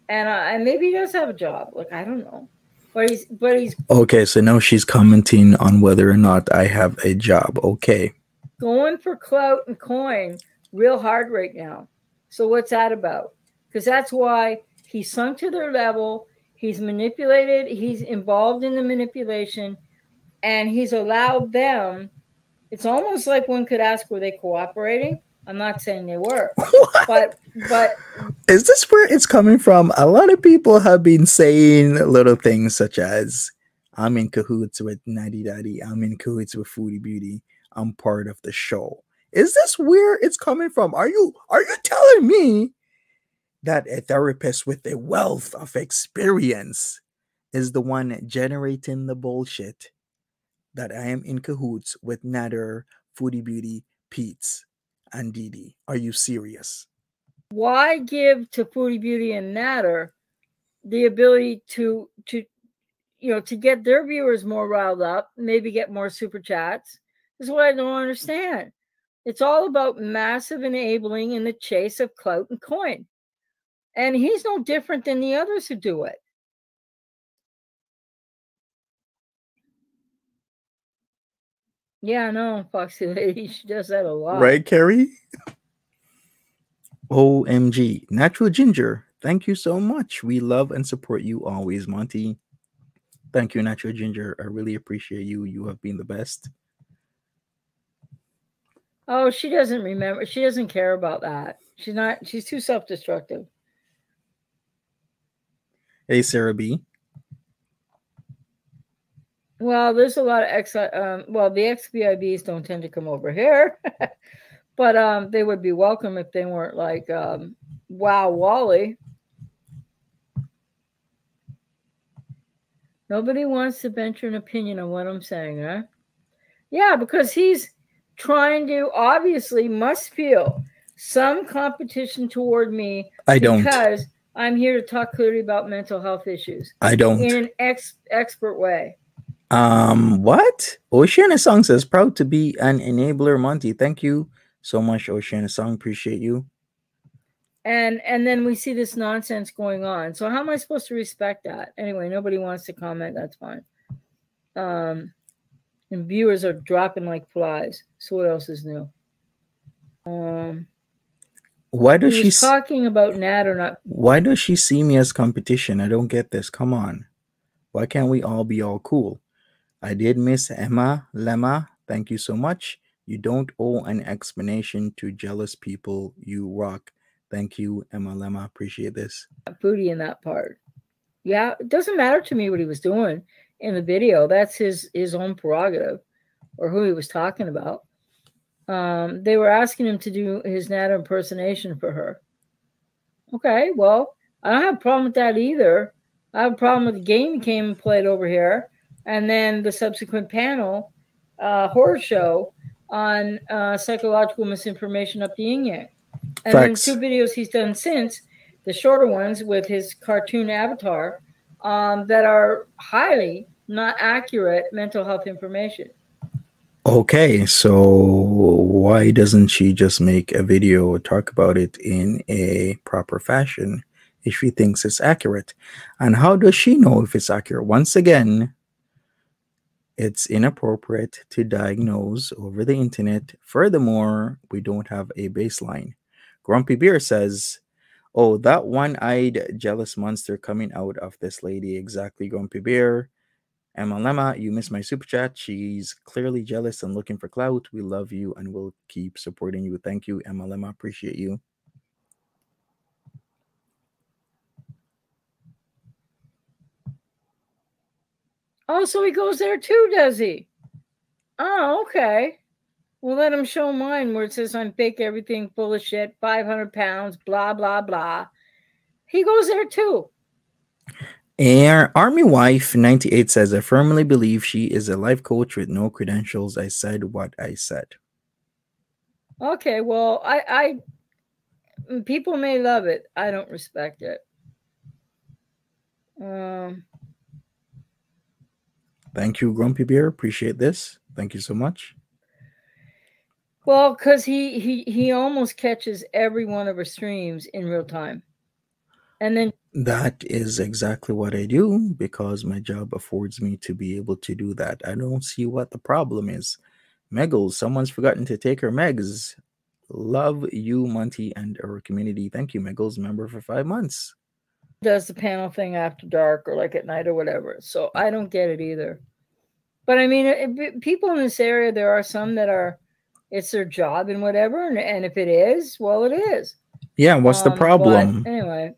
and maybe he does have a job. Like, I don't know, but he's Okay, so now she's commenting on whether or not I have a job. Okay. going for clout and coin real hard right now. So what's that about? Because that's why he's sunk to their level. He's manipulated. He's involved in the manipulation, and he's allowed them. It's almost like one could ask, were they cooperating? I'm not saying they were, but Is this where it's coming from? A lot of people have been saying little things such as, I'm in cahoots with Natty Daddy, I'm in cahoots with Foodie Beauty, I'm part of the show. Is this where it's coming from? Are you telling me that a therapist with a wealth of experience is the one generating the bullshit that I am in cahoots with Natter, Foodie Beauty, Pete's, and Didi? Are you serious? why give to Foodie Beauty and Natter the ability to to get their viewers more riled up, maybe get more super chats? This is what I don't understand. It's all about massive enabling in the chase of clout and coin. And he's no different than the others who do it. Yeah, no, Foxy Lady, she does that a lot. Right, Carrie? OMG. Natural Ginger, thank you so much. We love and support you always, Monty. Thank you, Natural Ginger. I really appreciate you. You have been the best. Oh, she doesn't remember. She doesn't care about that. She's too self-destructive. Hey, Sarah B. Well, there's a lot of the XBIBs don't tend to come over here. But they would be welcome if they weren't like Wow Wally. Nobody wants to venture an opinion on what I'm saying, huh? Yeah, because he's trying to obviously must feel some competition toward me. I don't. Because I'm here to talk clearly about mental health issues. I don't. In an expert way. What? Oceana Song says, proud to be an enabler, Monty. Thank you so much, Oceana Song. Appreciate you. And then we see this nonsense going on. So how am I supposed to respect that? Anyway, nobody wants to comment. That's fine. And viewers are dropping like flies. So what else is new? Why does she talking about Nat or not? Why does she see me as competition? I don't get this. Come on. Why can't we all be all cool? I did miss Emma Lemma. Thank you so much. You don't owe an explanation to jealous people. You rock. Thank you, Emma Lemma. Appreciate this. Foodie in that part. Yeah, it doesn't matter to me what he was doing in the video. That's his own prerogative, or who he was talking about. They were asking him to do his Nat impersonation for her. Okay, well, I don't have a problem with that either. I have a problem with the game he came and played over here, and then the subsequent panel, horror show on psychological misinformation up the yin yang. And Facts. then 2 videos he's done since, the shorter ones with his cartoon avatar, that are highly not accurate mental health information. Okay, so why doesn't she just make a video or talk about it in a proper fashion if she thinks it's accurate? And how does she know if it's accurate? Once again, it's inappropriate to diagnose over the internet. Furthermore, we don't have a baseline. Grumpy Bear says, oh, that one-eyed jealous monster coming out of this lady. Exactly, Grumpy Bear. Emma Lemma, you missed my super chat. She's clearly jealous and looking for clout. We love you and we'll keep supporting you. Thank you, Emma Lemma. Appreciate you. Oh, so he goes there too, does he? Oh, okay. Well, let him show mine where it says I'm fake everything, full of shit, 500 pounds, blah, blah, blah. He goes there too. Army Wife 98 says, I firmly believe she is a life coach with no credentials. I said what I said. Okay, well, people may love it. I don't respect it. Thank you, Grumpy Bear. Appreciate this. Thank you so much. Well, because he almost catches every one of her streams in real time, and then That is exactly what I do because my job affords me to be able to do that. I don't see what the problem is. Megals, someone's forgotten to take her Megs. Love you, Monty, and our community. Thank you, Megals, member for 5 months. does the panel thing after dark or like at night or whatever. So I don't get it either. But I mean, people in this area, there are some that are, it's their job and whatever. And if it is, well, it is. Yeah, what's the problem? But anyway.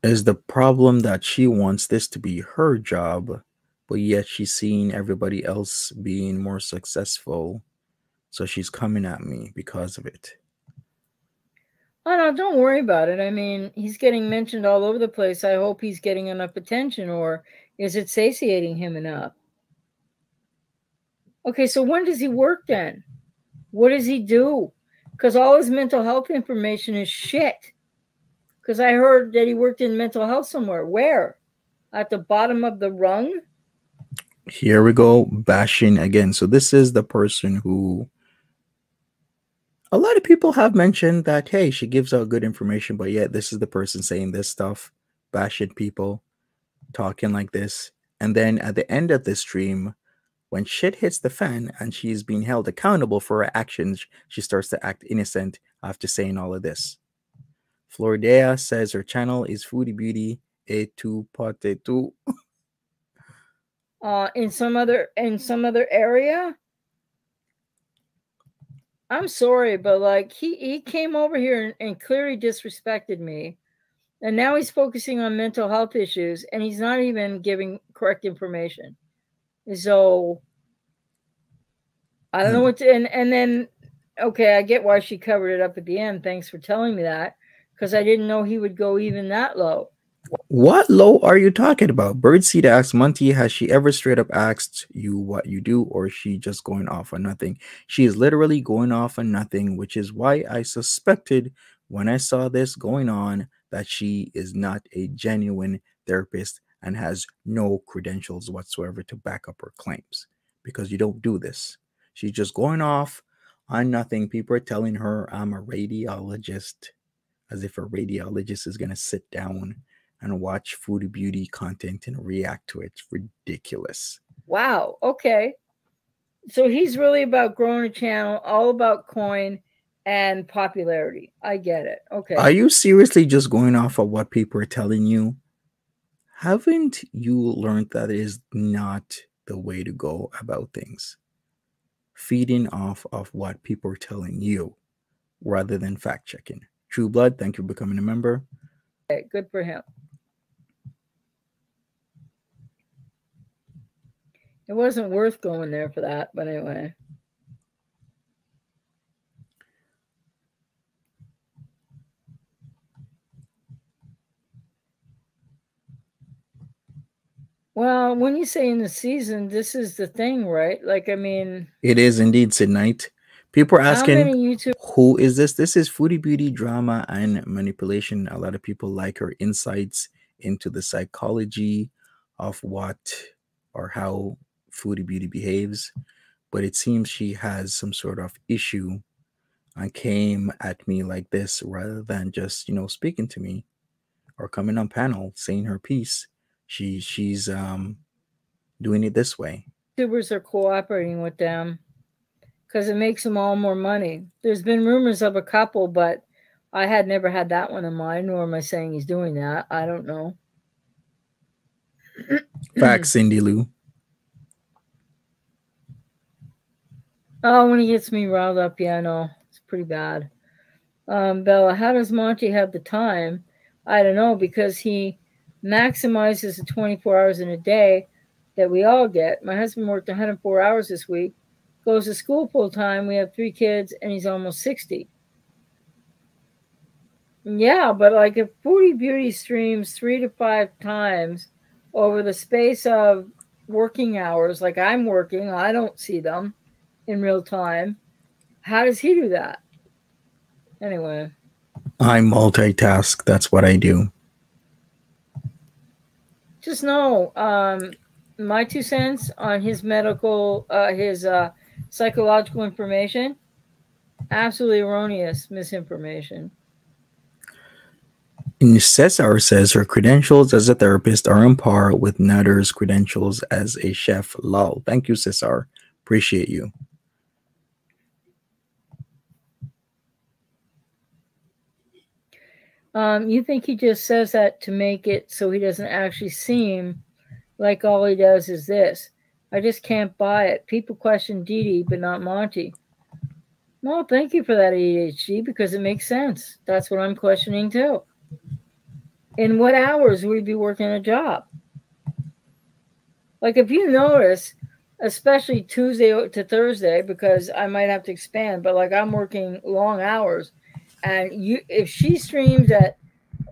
Is the problem that she wants this to be her job, but yet she's seeing everybody else being more successful. So she's coming at me because of it. Oh, no, don't worry about it. I mean, he's getting mentioned all over the place. I hope he's getting enough attention, or is it satiating him enough? Okay, so when does he work then? What does he do? Because all his mental health information is shit. Because I heard that he worked in mental health somewhere. Where? At the bottom of the rung? Here we go, bashing again. So this is the person who a lot of people have mentioned that, hey, she gives out good information, but yet this is the person saying this stuff, bashing people, talking like this. And then at the end of the stream, when shit hits the fan and she's being held accountable for her actions, she starts to act innocent after saying all of this. Floridea says her channel is Foodie Beauty A2 Potato. In some other area. I'm sorry, but like he came over here and clearly disrespected me, and now he's focusing on mental health issues, and he's not even giving correct information. So I don't know what to, and then okay, I get why she covered it up at the end. Thanks for telling me that, because I didn't know he would go even that low. What low are you talking about? Birdseed asks, Monty, has she ever straight up asked you what you do, or is she just going off on nothing? She is literally going off on nothing, which is why I suspected when I saw this going on that she is not a genuine therapist and has no credentials whatsoever to back up her claims, because you don't do this. She's just going off on nothing. People are telling her I'm a radiologist, as if a radiologist is going to sit down and watch Foodie Beauty content and react to it. It's ridiculous. Wow. Okay. So he's really about growing a channel, all about coin and popularity. I get it. Okay. Are you seriously just going off of what people are telling you? Haven't you learned that it is not the way to go about things? Feeding off of what people are telling you rather than fact checking. True Blood, thank you for becoming a member. Okay, good for him. It wasn't worth going there for that, but anyway. Well, when you say in the season, this is the thing, right? Like, I mean, it is indeed Sid Night. People are asking, who is this? This is Foodie Beauty Drama and Manipulation. A lot of people like her insights into the psychology of what or how Foodie Beauty behaves, but it seems she has some sort of issue and came at me like this rather than just, speaking to me or coming on panel saying her piece. She's doing it this way. YouTubers are cooperating with them because it makes them all more money. There's been rumors of a couple, but I had never had that one in mind, nor am I saying he's doing that. I don't know. Facts, Cindy Lou. Oh, when he gets me riled up, yeah, I know. It's pretty bad. Bella, how does Monty have the time? I don't know, because he maximizes the 24 hours in a day that we all get. My husband worked 104 hours this week, goes to school full time. We have 3 kids, and he's almost 60. Yeah, but like if Foodie Beauty streams 3 to 5 times over the space of working hours, like I'm working, I don't see them in real time. How does he do that? Anyway, I multitask. That's what I do. just know my 2 cents on his medical, his psychological information, absolutely erroneous misinformation. And Cesar says her credentials as a therapist are on par with Natter's credentials as a chef. Lol. Thank you, Cesar. Appreciate you. You think he just says that to make it so he doesn't actually seem like all he does is this? I just can't buy it. People question Dee Dee, but not Monty. Well, thank you for that ADHD because it makes sense. That's what I'm questioning too. In what hours would he be working a job? Like if you notice, especially Tuesday to Thursday, because I might have to expand, but like I'm working long hours, and you, if she streams at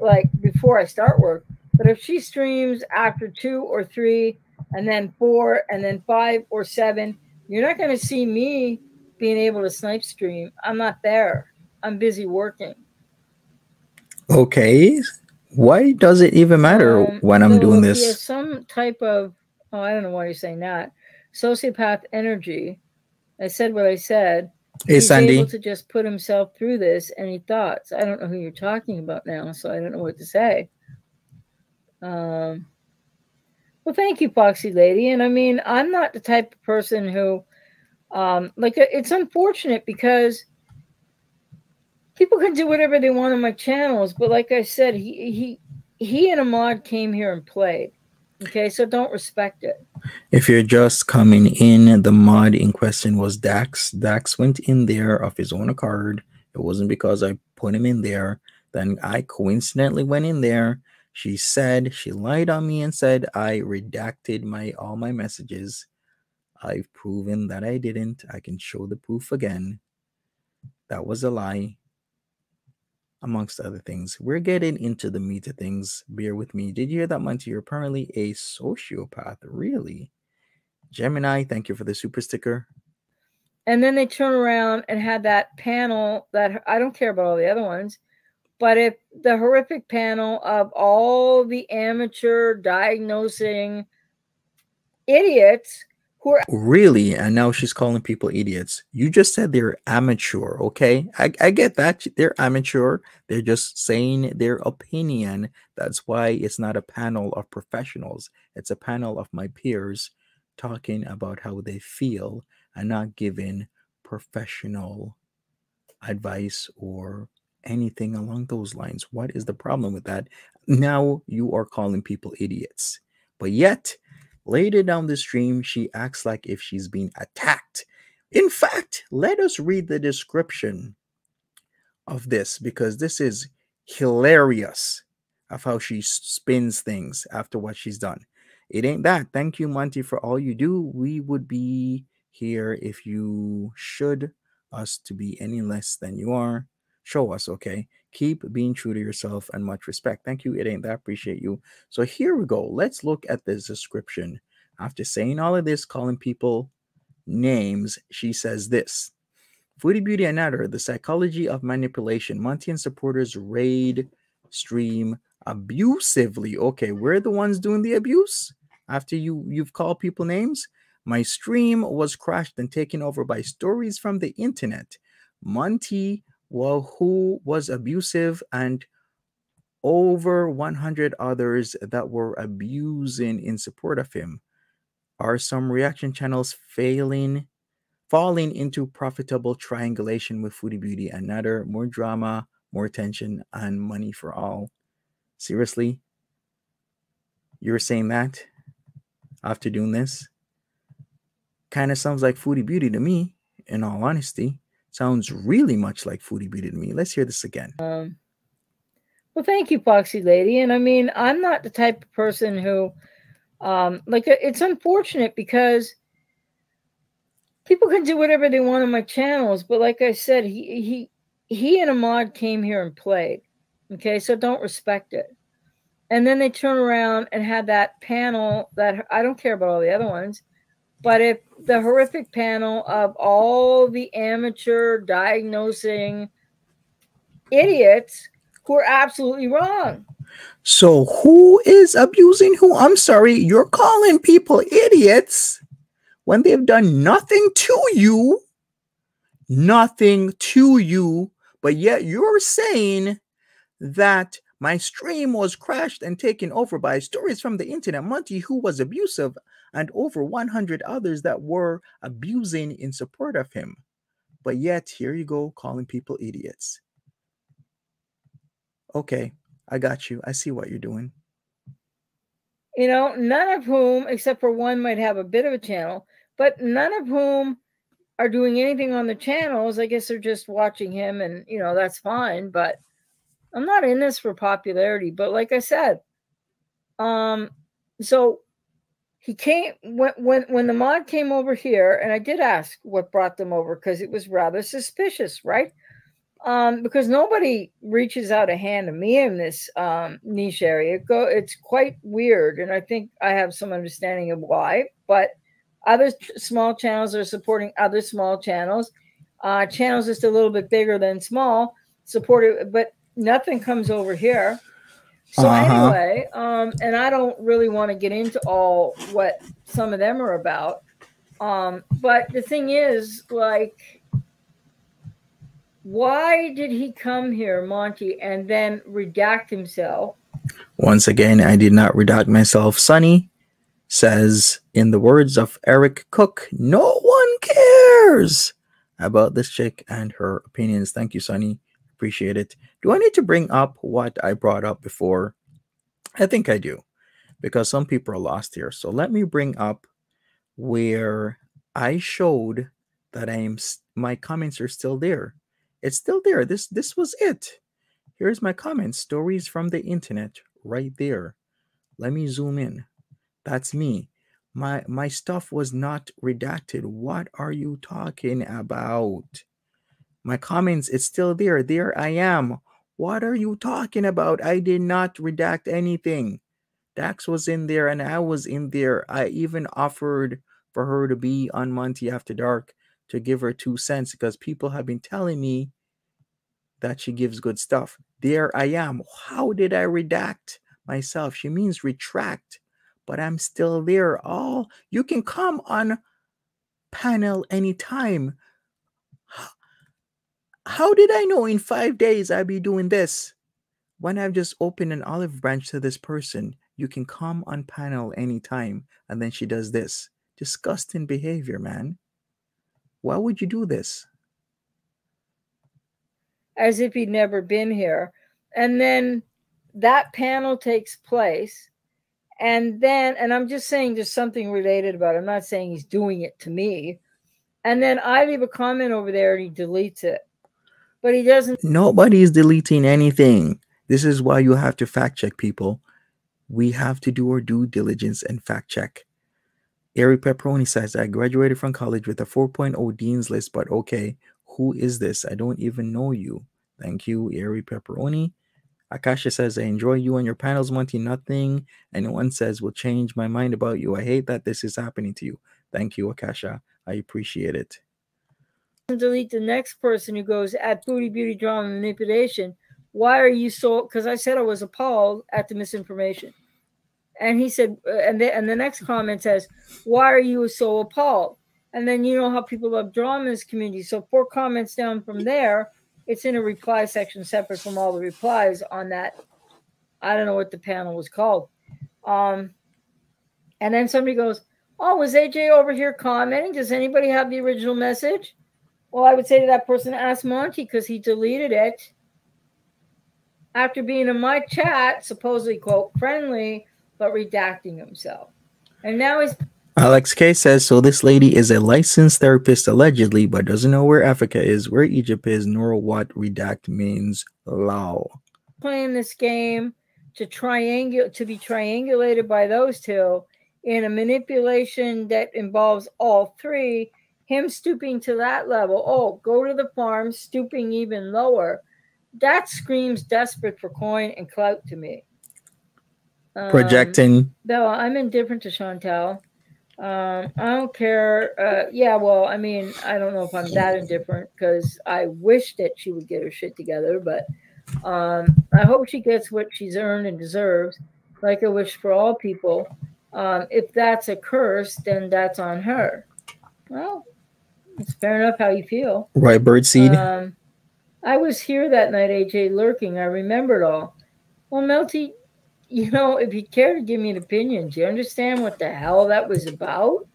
like before I start work, but if she streams after 2 or 3, and then 4, and then 5 or 7, you're not going to see me being able to snipe stream. I'm not there. I'm busy working. Okay. Why does it even matter when I'm So doing if he has this? some type of, oh, I don't know why you're saying that, sociopath energy, I said what I said. Hey, He's able Sandy. to just put himself through this any thoughts. I don't know who you're talking about now, so I don't know what to say. Um, well, thank you, Foxy Lady. And I mean, I'm not the type of person who, it's unfortunate because people can do whatever they want on my channels, but like I said, he and Ahmad came here and played. Okay, so don't respect it. If you're just coming in, the mod in question was Dax. Dax went in there of his own accord. It wasn't because I put him in there. Then I coincidentally went in there. She said she lied on me and said I redacted my all my messages. I've proven that I didn't. I can show the proof again. That was a lie, amongst other things. We're getting into the meat of things. Bear with me. Did you hear that, Monty? You're apparently a sociopath. Really? Gemini, thank you for the super sticker. And then they turn around and had that panel that I don't care about all the other ones, but if the horrific panel of all the amateur diagnosing idiots who are Really? And now she's calling people idiots. You just said they're amateur, okay? I get that. They're amateur. They're just saying their opinion. That's why it's not a panel of professionals, it's a panel of my peers talking about how they feel and not giving professional advice or anything along those lines. What is the problem with that? Now you are calling people idiots. But yet, later down the stream, she acts like if she's being attacked. In fact, let us read the description of this because this is hilarious of how she spins things after what she's done. It ain't that. Thank you, Monty, for all you do. We would be here if you should us to be any less than you are. Show us, okay? Keep being true to yourself and much respect. Thank you. It ain't that. Appreciate you. So here we go. Let's look at this description. After saying all of this, calling people names, she says this. Foodie Beauty and Natter, the psychology of manipulation. Monty and supporters raid stream abusively. Okay, we're the ones doing the abuse after you've called people names. My stream was crashed and taken over by stories from the internet. Monty, well, who was abusive, and over 100 others that were abusing in support of him. Are some reaction channels falling into profitable triangulation with Foodie Beauty and Natter? More drama, more tension, and money for all. Seriously? You're saying that after doing this? Kind of sounds like Foodie Beauty to me, in all honesty. Sounds really much like Foodie Beauty to me. Let's hear this again. well, thank you, Foxy Lady. And I mean, I'm not the type of person who, it's unfortunate because people can do whatever they want on my channels, but like I said, he and Ahmad came here and played. Okay, so don't respect it. And then they turn around and had that panel that I don't care about all the other ones, but if the horrific panel of all the amateur diagnosing idiots who are absolutely wrong. So who is abusing who? I'm sorry, you're calling people idiots when they've done nothing to you. Nothing to you, but yet you're saying that my stream was crashed and taken over by stories from the internet, Monty, who was abusive, and over 100 others that were abusing in support of him. But yet, here you go, calling people idiots. Okay, I got you. I see what you're doing. You know, none of whom, except for one, might have a bit of a channel, but none of whom are doing anything on the channels. I guess they're just watching him, and you know that's fine. But I'm not in this for popularity. But like I said, so he came when the mod came over here, and I did ask what brought them over because it was rather suspicious, right? Because nobody reaches out a hand to me in this niche area. It's quite weird, and I think I have some understanding of why. But other small channels are supporting other small channels. Channels just a little bit bigger than small support it, but nothing comes over here. So anyway, and I don't really want to get into all what some of them are about. But the thing is, like, why did he come here, Monty, and then redact himself? Once again, I did not redact myself. Sonny says, in the words of Eric Cook, no one cares about this chick and her opinions. Thank you, Sonny. Appreciate it. Do I need to bring up what I brought up before? I think I do, because some people are lost here. So let me bring up where I showed that my comments are still there. It's still there. This was it. Here's my comments, stories from the internet, right there. Let me zoom in. That's me. My stuff was not redacted. What are you talking about? My comments, it's still there. There I am. What are you talking about? I did not redact anything. Dax was in there and I was in there. I even offered for her to be on Monty After Dark to give her 2 cents because people have been telling me that she gives good stuff. There I am. How did I redact myself? She means retract, but I'm still there. Oh, you can come on panel anytime. How did I know in 5 days I'd be doing this? When I've just opened an olive branch to this person, you can come on panel anytime. And then she does this. Disgusting behavior, man. Why would you do this? As if he'd never been here. And then that panel takes place. And then, and I'm just saying there's something related about it. I'm not saying he's doing it to me. And then I leave a comment over there and he deletes it. But he doesn't. Nobody's deleting anything. This is why you have to fact check people. We have to do our due diligence and fact check. Ari Pepperoni says, I graduated from college with a 4.0 Dean's List, but okay, who is this? I don't even know you. Thank you, Ari Pepperoni. Akasha says, I enjoy you and your panels, Monty. Nothing anyone says will change my mind about you. I hate that this is happening to you. Thank you, Akasha. I appreciate it. Delete the next person who goes at Foodie Beauty Drama Manipulation. Why are you so? Because I said I was appalled at the misinformation. And he said, and the next comment says, why are you so appalled? And then you know how people love drama in this community. So 4 comments down from there, it's in a reply section separate from all the replies on that. I don't know what the panel was called. And then somebody goes, oh, was AJ over here commenting? Does anybody have the original message? Well, I would say to that person, ask Monty, because he deleted it after being in my chat, supposedly, quote, friendly, but redacting himself. And now he's... Alex K says, so this lady is a licensed therapist allegedly, but doesn't know where Africa is, where Egypt is, nor what redact means. Law. Playing this game to be triangulated by those two in a manipulation that involves all 3, him stooping to that level. Oh, go to the farm, stooping even lower. that screams desperate for coin and clout to me. Projecting. Though I'm indifferent to Chantal. I don't care. Yeah, well, I mean, I don't know if I'm that indifferent because I wish that she would get her shit together, but I hope she gets what she's earned and deserves, like I wish for all people. If that's a curse, then that's on her. Well, it's fair enough how you feel. Right, birdseed. Um, I was here that night, AJ, lurking. I remember it all. Well, Melty, if you care to give me an opinion, do you understand what the hell that was about?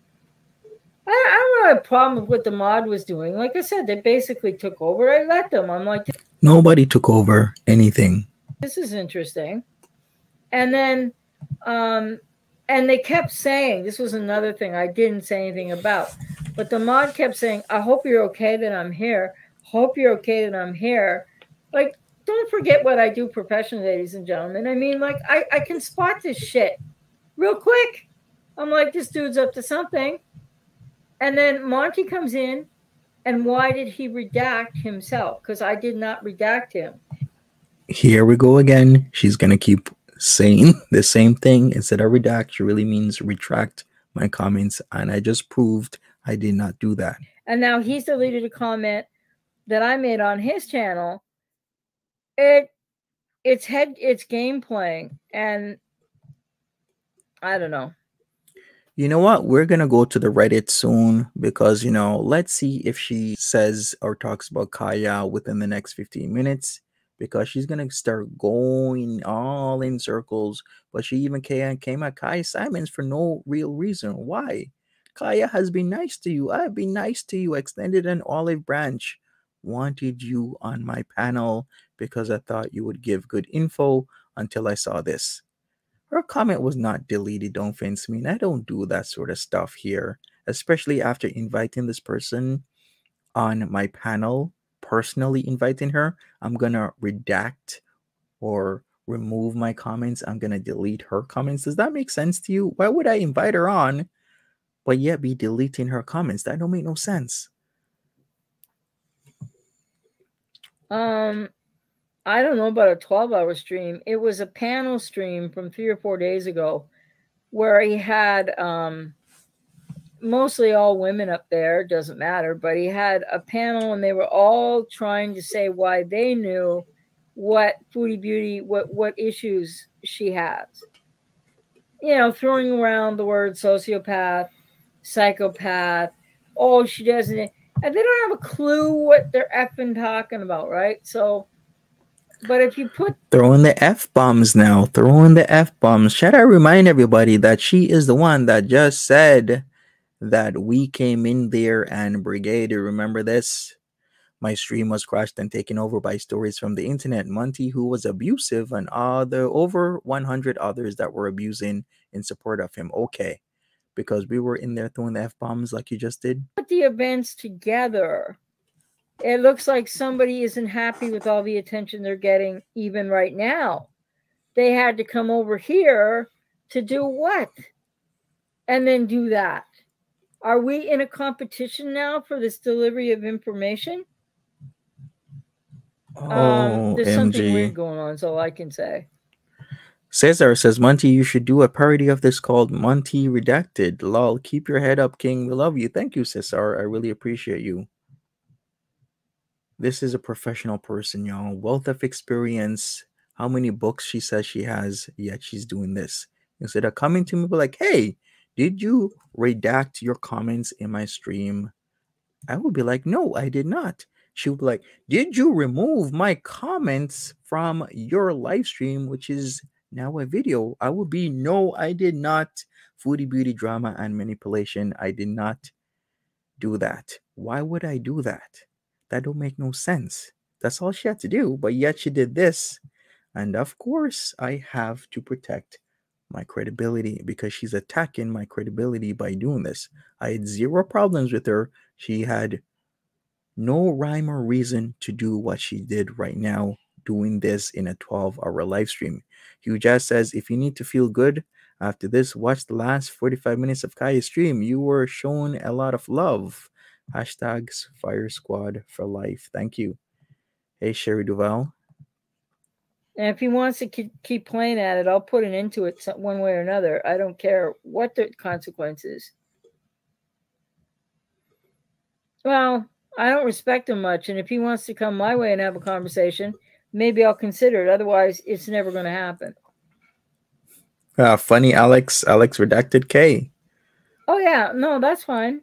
I don't have a problem with what the mod was doing. Like I said, they basically took over. I let them. I'm like, Nobody took over anything. this is interesting. And then, and they kept saying, this was another thing I didn't say anything about, but the mod kept saying, I hope you're okay that I'm here. Hope you're okay that I'm here. Like, don't forget what I do professionally, ladies and gentlemen. I mean, like, I can spot this shit real quick. I'm like, this dude's up to something. And then Monty comes in, and why did he redact himself? Because I did not redact him. Here we go again. She's going to keep saying the same thing. Instead of redact, she really means retract my comments. And I just proved I did not do that. And now he's deleted a comment that I made on his channel. It's game playing, and I don't know. You know what? We're going to go to the Reddit soon because, let's see if she says or talks about Kaya within the next 15 minutes because she's going to start going all in circles. But she even came at Kaya Simons for no real reason. Why? Kaya has been nice to you. I've been nice to you. Extended an olive branch. Wanted you on my panel because I thought you would give good info until I saw this. Her comment was not deleted, don't fence me. And I don't do that sort of stuff here, especially after inviting this person on my panel, personally inviting her. I'm going to redact or remove my comments. I'm going to delete her comments. Does that make sense to you? Why would I invite her on, but yet be deleting her comments? That don't make no sense. I don't know about a 12-hour stream. It was a panel stream from 3 or 4 days ago where he had mostly all women up there, doesn't matter, but he had a panel and they were all trying to say why they knew what Foodie Beauty, what issues she has. Throwing around the word sociopath, psychopath, oh, she doesn't, and they don't have a clue what they're effing talking about, right? So, but if you put throwing the F-bombs now, throwing the F-bombs. Should I remind everybody that she is the one that just said that we came in there and brigaded. Remember this? My stream was crashed and taken over by stories from the internet. Monty, who was abusive, and over 100 others that were abusing in support of him. Okay, because we were in there throwing the F-bombs like you just did. Put the events together. It looks like somebody isn't happy with all the attention they're getting even right now. They had to come over here to do what? And then do that. Are we in a competition now for this delivery of information? There's something weird going on, is all I can say. Cesar says, Monty, you should do a parody of this called Monty Redacted. Lol, keep your head up, King. We love you. Thank you, Cesar. I really appreciate you. This is a professional person, y'all. Wealth of experience. How many books she says she has, yet she's doing this. Instead of coming to me like, hey, did you redact your comments in my stream? I would be like, no, I did not. She would be like, did you remove my comments from your live stream, which is now a video? I would be, no, I did not. Foodie beauty drama and manipulation. I did not do that. Why would I do that? That don't make no sense. That's all she had to do, but yet she did this. And of course, I have to protect my credibility because she's attacking my credibility by doing this. I had zero problems with her. She had no rhyme or reason to do what she did right now, doing this in a 12-hour live stream. Hugh Jazz says, if you need to feel good after this, watch the last 45 minutes of Kaya's stream. You were shown a lot of love. Hashtags Fire Squad for life. Thank you. Hey, Sherry Duval. And if he wants to keep playing at it, I'll put an end to it one way or another. I don't care what the consequences. Well, I don't respect him much, and if he wants to come my way and have a conversation, maybe I'll consider it. Otherwise, it's never going to happen. Funny Alex redacted K. Oh yeah, no, that's fine.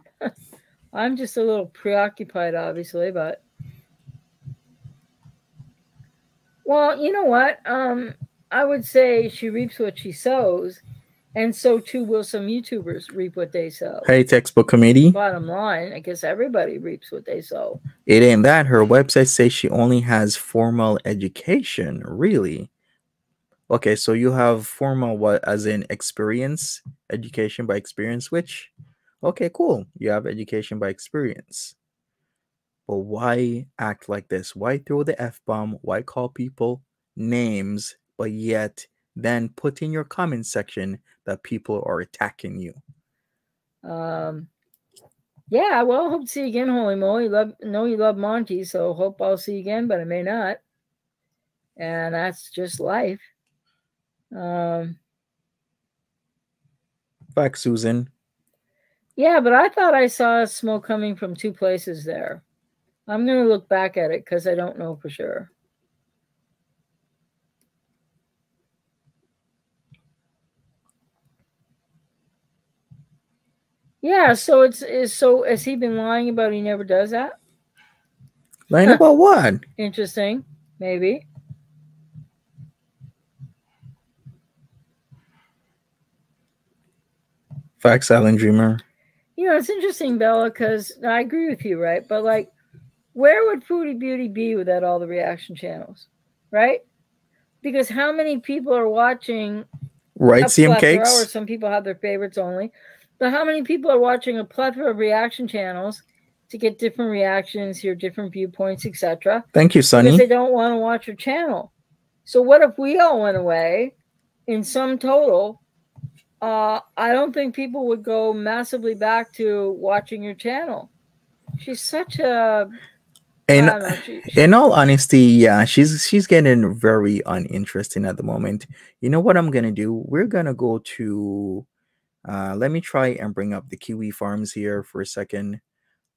I'm just a little preoccupied, obviously, but well, you know what? I would say she reaps what she sows, and so too will some YouTubers reap what they sow. Hey, textbook committee. Bottom line, I guess everybody reaps what they sow. It ain't that. Her website says she only has formal education. Really? Okay, so you have formal what as in experience, education by experience, which okay, cool. You have education by experience. But why act like this? Why throw the F bomb? Why call people names, but yet then put in your comment section that people are attacking you? Um, yeah, well, hope to see you again, holy moly. Know you love Monty, so hope I'll see you again, but I may not. And that's just life. Um, Fact, Susan. yeah, but I thought I saw smoke coming from two places there. I'm going to look back at it because I don't know for sure. Yeah, so so has he been lying about he never does that? Lying about what? Interesting, maybe. Fact, Silent Dreamer. You know, it's interesting, Bella, because I agree with you, right? But like, where would Foodie Beauty be without all the reaction channels, right? Because how many people are watching Right, a CM plethora, or Cakes? some people have their favorites only, but how many people are watching a plethora of reaction channels to get different reactions, hear different viewpoints, etc.? Thank you, Because Sonny. they don't want to watch your channel. So what if we all went away in sum total? I don't think people would go massively back to watching your channel. She's such a In I don't know. in all honesty, yeah, she's getting very uninteresting at the moment. You know what I'm gonna do? We're gonna go to let me try and bring up the Kiwi Farms here for a second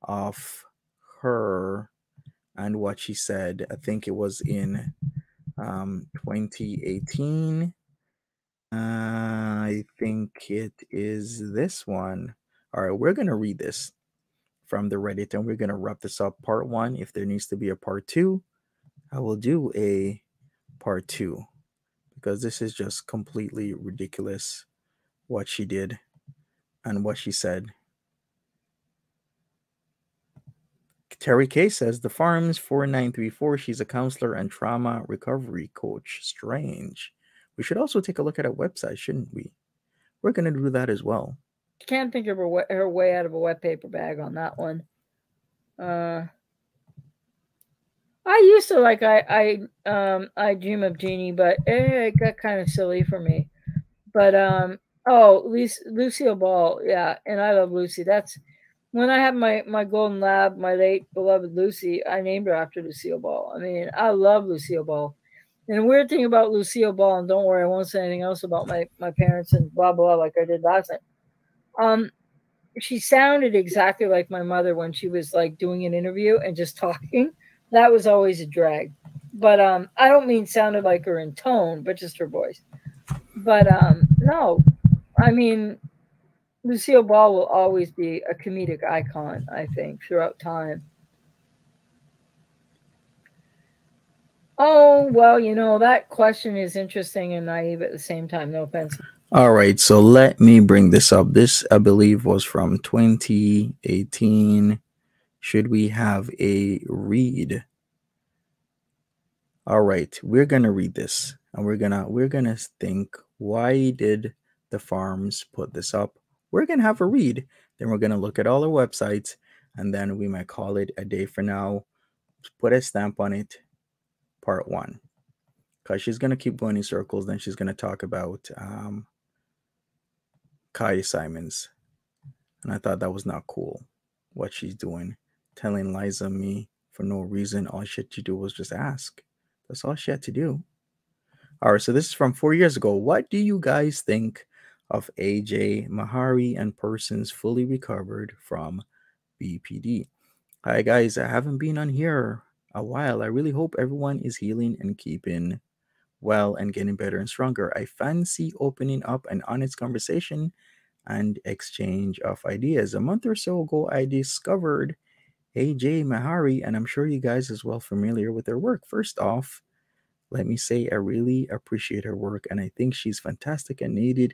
of her and what she said. I think it was in 2018. I think it is this one. All right, we're gonna read this from the Reddit and we're gonna wrap this up part one. If there needs to be a part two, I will do a part two because this is just completely ridiculous what she did and what she said. Terry K says the farms 4934. She's a counselor and trauma recovery coach. Strange. We should also take a look at her website, shouldn't we? We're gonna do that as well. Can't think of her way out of a wet paper bag on that one. I used to like I Dream of Jeannie, but it got kind of silly for me. But Lucille Ball, yeah, and I love Lucy. That's when I had my golden lab, my late beloved Lucy. I named her after Lucille Ball. I mean, I love Lucille Ball. And the weird thing about Lucille Ball, and don't worry, I won't say anything else about my parents and blah blah like I did last night. She sounded exactly like my mother when she was like doing an interview and just talking. That was always a drag. But I don't mean sounded like her in tone, but just her voice. But no, I mean Lucille Ball will always be a comedic icon, I think, throughout time. Oh, well, you know, that question is interesting and naive at the same time. No offense. All right, so let me bring this up. This, I believe, was from 2018. Should we have a read? All right, we're gonna read this, and we're gonna think, why did the farms put this up? We're gonna have a read. Then we're gonna look at all our websites, and then we might call it a day for now. Put a stamp on it. Part one, because she's gonna keep going in circles. Then she's gonna talk about Kai Simons. And I thought that was not cool what she's doing. Telling Liza me for no reason. All she had to do was just ask. That's all she had to do. All right, so this is from 4 years ago. What do you guys think of AJ Mahari and persons fully recovered from BPD? Hi guys, I haven't been on here a while. I really hope everyone is healing and keeping well and getting better and stronger. I fancy opening up an honest conversation and exchange of ideas. A month or so ago, I discovered AJ Mahari, and I'm sure you guys is well familiar with her work. First off, let me say I really appreciate her work, and I think she's fantastic and needed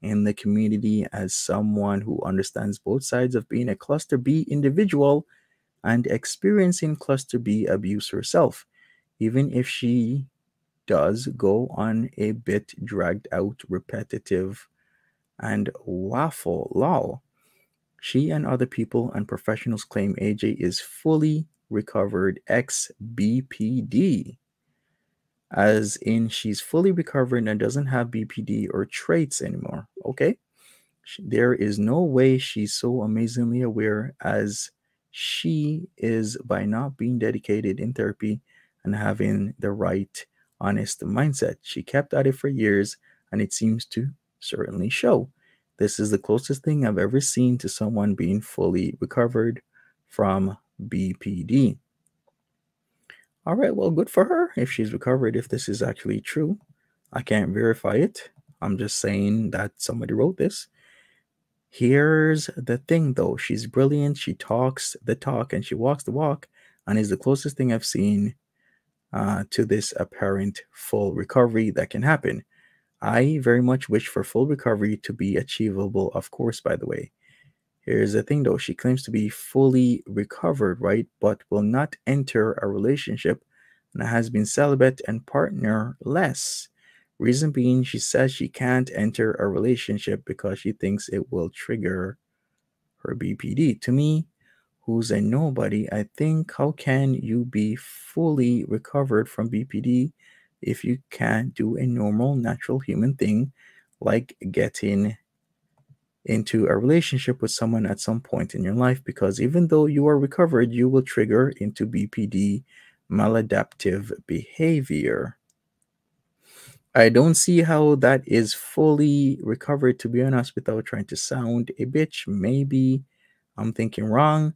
in the community as someone who understands both sides of being a cluster B individual and experiencing cluster B abuse herself, even if she does go on a bit dragged out, repetitive, and waffle lol. She and other people and professionals claim AJ is fully recovered ex BPD, as in she's fully recovered and doesn't have BPD or traits anymore. Okay? There is no way she's so amazingly aware as she is by not being dedicated in therapy and having the right, honest mindset. She kept at it for years, and it seems to certainly show. This is the closest thing I've ever seen to someone being fully recovered from BPD. All right, well, good for her if she's recovered, if this is actually true. I can't verify it. I'm just saying that somebody wrote this. Here's the thing though, she's brilliant, she talks the talk and she walks the walk, and is the closest thing I've seen to this apparent full recovery that can happen. I very much wish for full recovery to be achievable, of course, by the way. Here's the thing though, she claims to be fully recovered, right? But will not enter a relationship and has been celibate and partnerless. Reason being, she says she can't enter a relationship because she thinks it will trigger her BPD. To me, who's a nobody, I think, how can you be fully recovered from BPD if you can't do a normal, natural human thing like getting into a relationship with someone at some point in your life? Because even though you are recovered, you will trigger into BPD, maladaptive behavior. I don't see how that is fully recovered, to be honest, without trying to sound a bitch. Maybe I'm thinking wrong.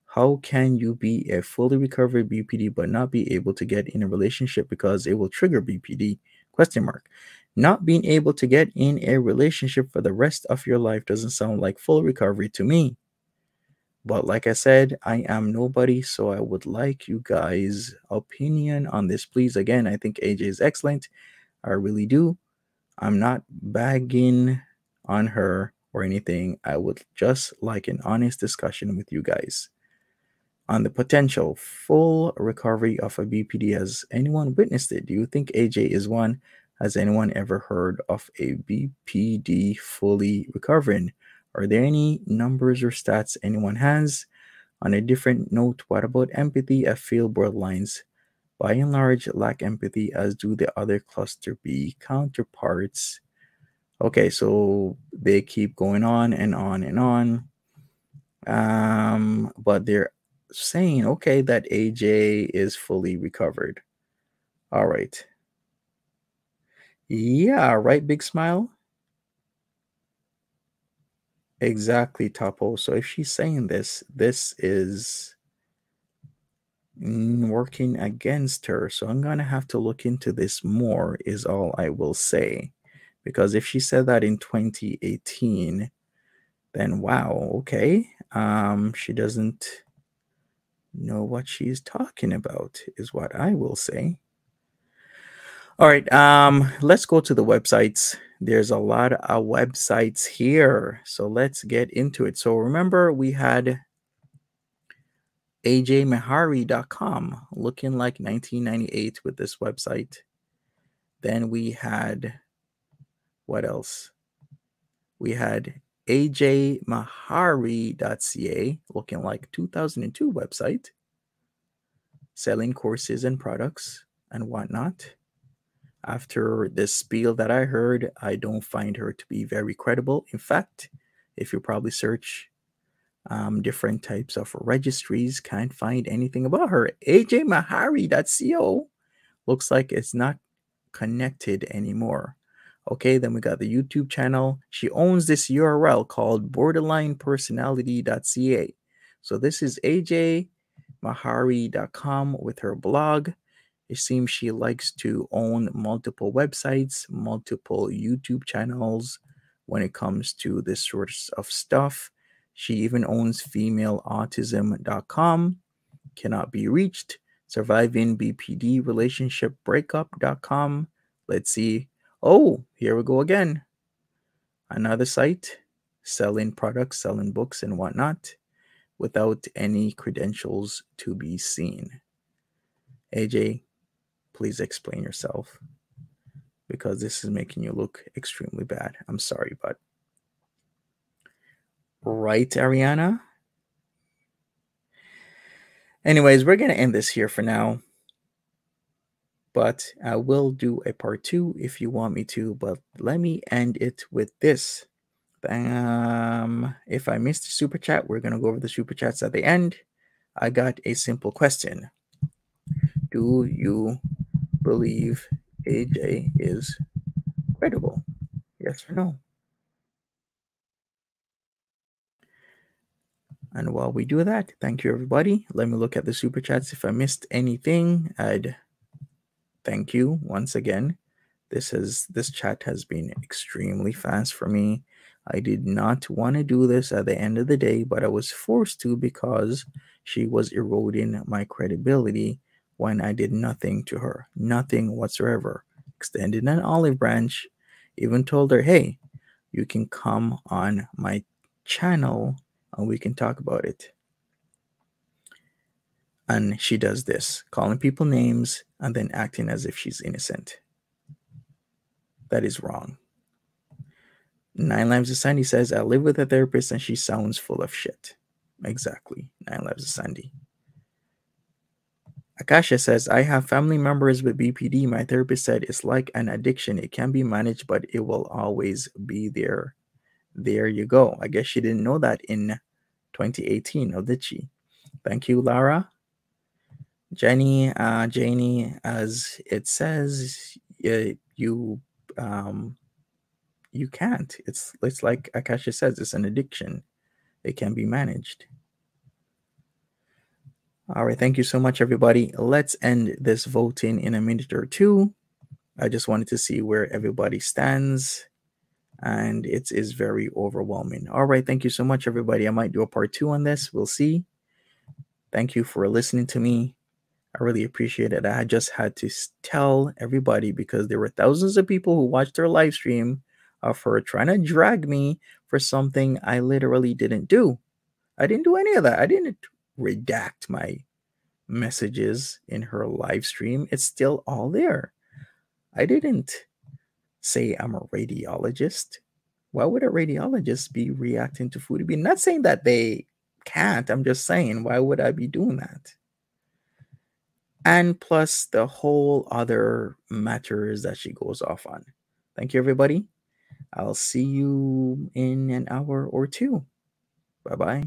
How can you be a fully recovered BPD but not be able to get in a relationship because it will trigger BPD? Question mark. Not being able to get in a relationship for the rest of your life doesn't sound like full recovery to me. But like I said, I am nobody, so I would like you guys' opinion on this, please. Again, I think AJ is excellent. I really do. I'm not bagging on her or anything. I would just like an honest discussion with you guys on the potential full recovery of a BPD. Has anyone witnessed it? Do you think AJ is one? Has anyone ever heard of a BPD fully recovering? Are there any numbers or stats anyone has? On a different note, what about empathy? I feel borderlines by and large lack empathy, as do the other cluster B counterparts. Okay, so they keep going on and on and on. But they're saying, okay, that AJ is fully recovered. All right. Yeah, right, big smile. Exactly, Topo. So if she's saying this, this is working against her. So I'm gonna have to look into this more, is all I will say. Because if she said that in 2018, then wow, okay. She doesn't know what she's talking about, is what I will say. All right, let's go to the websites. There's a lot of websites here, so let's get into it. So remember, we had ajmahari.com, looking like 1998 with this website. Then we had, what else? We had ajmahari.ca, looking like 2002 website, selling courses and products and whatnot. After this spiel that I heard, I don't find her to be very credible. In fact, if you probably search different types of registries, can't find anything about her. ajmahari.co looks like it's not connected anymore. Okay, then we got the YouTube channel. She owns this URL called borderlinepersonality.ca. So this is ajmahari.com with her blog. It seems she likes to own multiple websites, multiple YouTube channels when it comes to this sort of stuff. She even owns femaleautism.com, cannot be reached, surviving BPD relationship breakup.com. Let's see. Oh, here we go again. Another site selling products, selling books, and whatnot without any credentials to be seen. AJ, please explain yourself because this is making you look extremely bad. I'm sorry, but right, Ariana? Anyways, we're going to end this here for now. But I will do a part 2 if you want me to. But let me end it with this. If I missed the super chat, we're going to go over the super chats at the end. I got a simple question. Do you believe AJ is credible? Yes or no? And while we do that, thank you everybody. Let me look at the super chats. If I missed anything, I'd thank you once again. This chat has been extremely fast for me. I did not want to do this at the end of the day, but I was forced to because she was eroding my credibility when I did nothing to her. Nothing whatsoever. Extended an olive branch, even told her, hey, you can come on my channel and we can talk about it. And she does this, calling people names and then acting as if she's innocent. That is wrong. 9 Lives of Sandy says, I live with a therapist and she sounds full of shit. Exactly. 9 Lives of Sandy. Akasha says, I have family members with BPD. My therapist said it's like an addiction. It can be managed, but it will always be there. There you go. I guess she didn't know that in 2018, or did she? Thank you, Lara. Janie, as it says, you can't. It's like Akasha says, it's an addiction. It can be managed. All right, thank you so much, everybody. Let's end this voting in a minute or two. I just wanted to see where everybody stands, and it is very overwhelming. All right, thank you so much, everybody. I might do a part 2 on this. We'll see. Thank you for listening to me. I really appreciate it. I just had to tell everybody because there were thousands of people who watched her live stream of her trying to drag me for something I literally didn't do. I didn't do any of that. I didn't redact my messages in her live stream. It's still all there. I didn't say I'm a radiologist. Why would a radiologist be reacting to Foodie? I'm not saying that they can't. I'm just saying, why would I be doing that? And plus the whole other matters that she goes off on. Thank you, everybody. I'll see you in an hour or two. Bye-bye.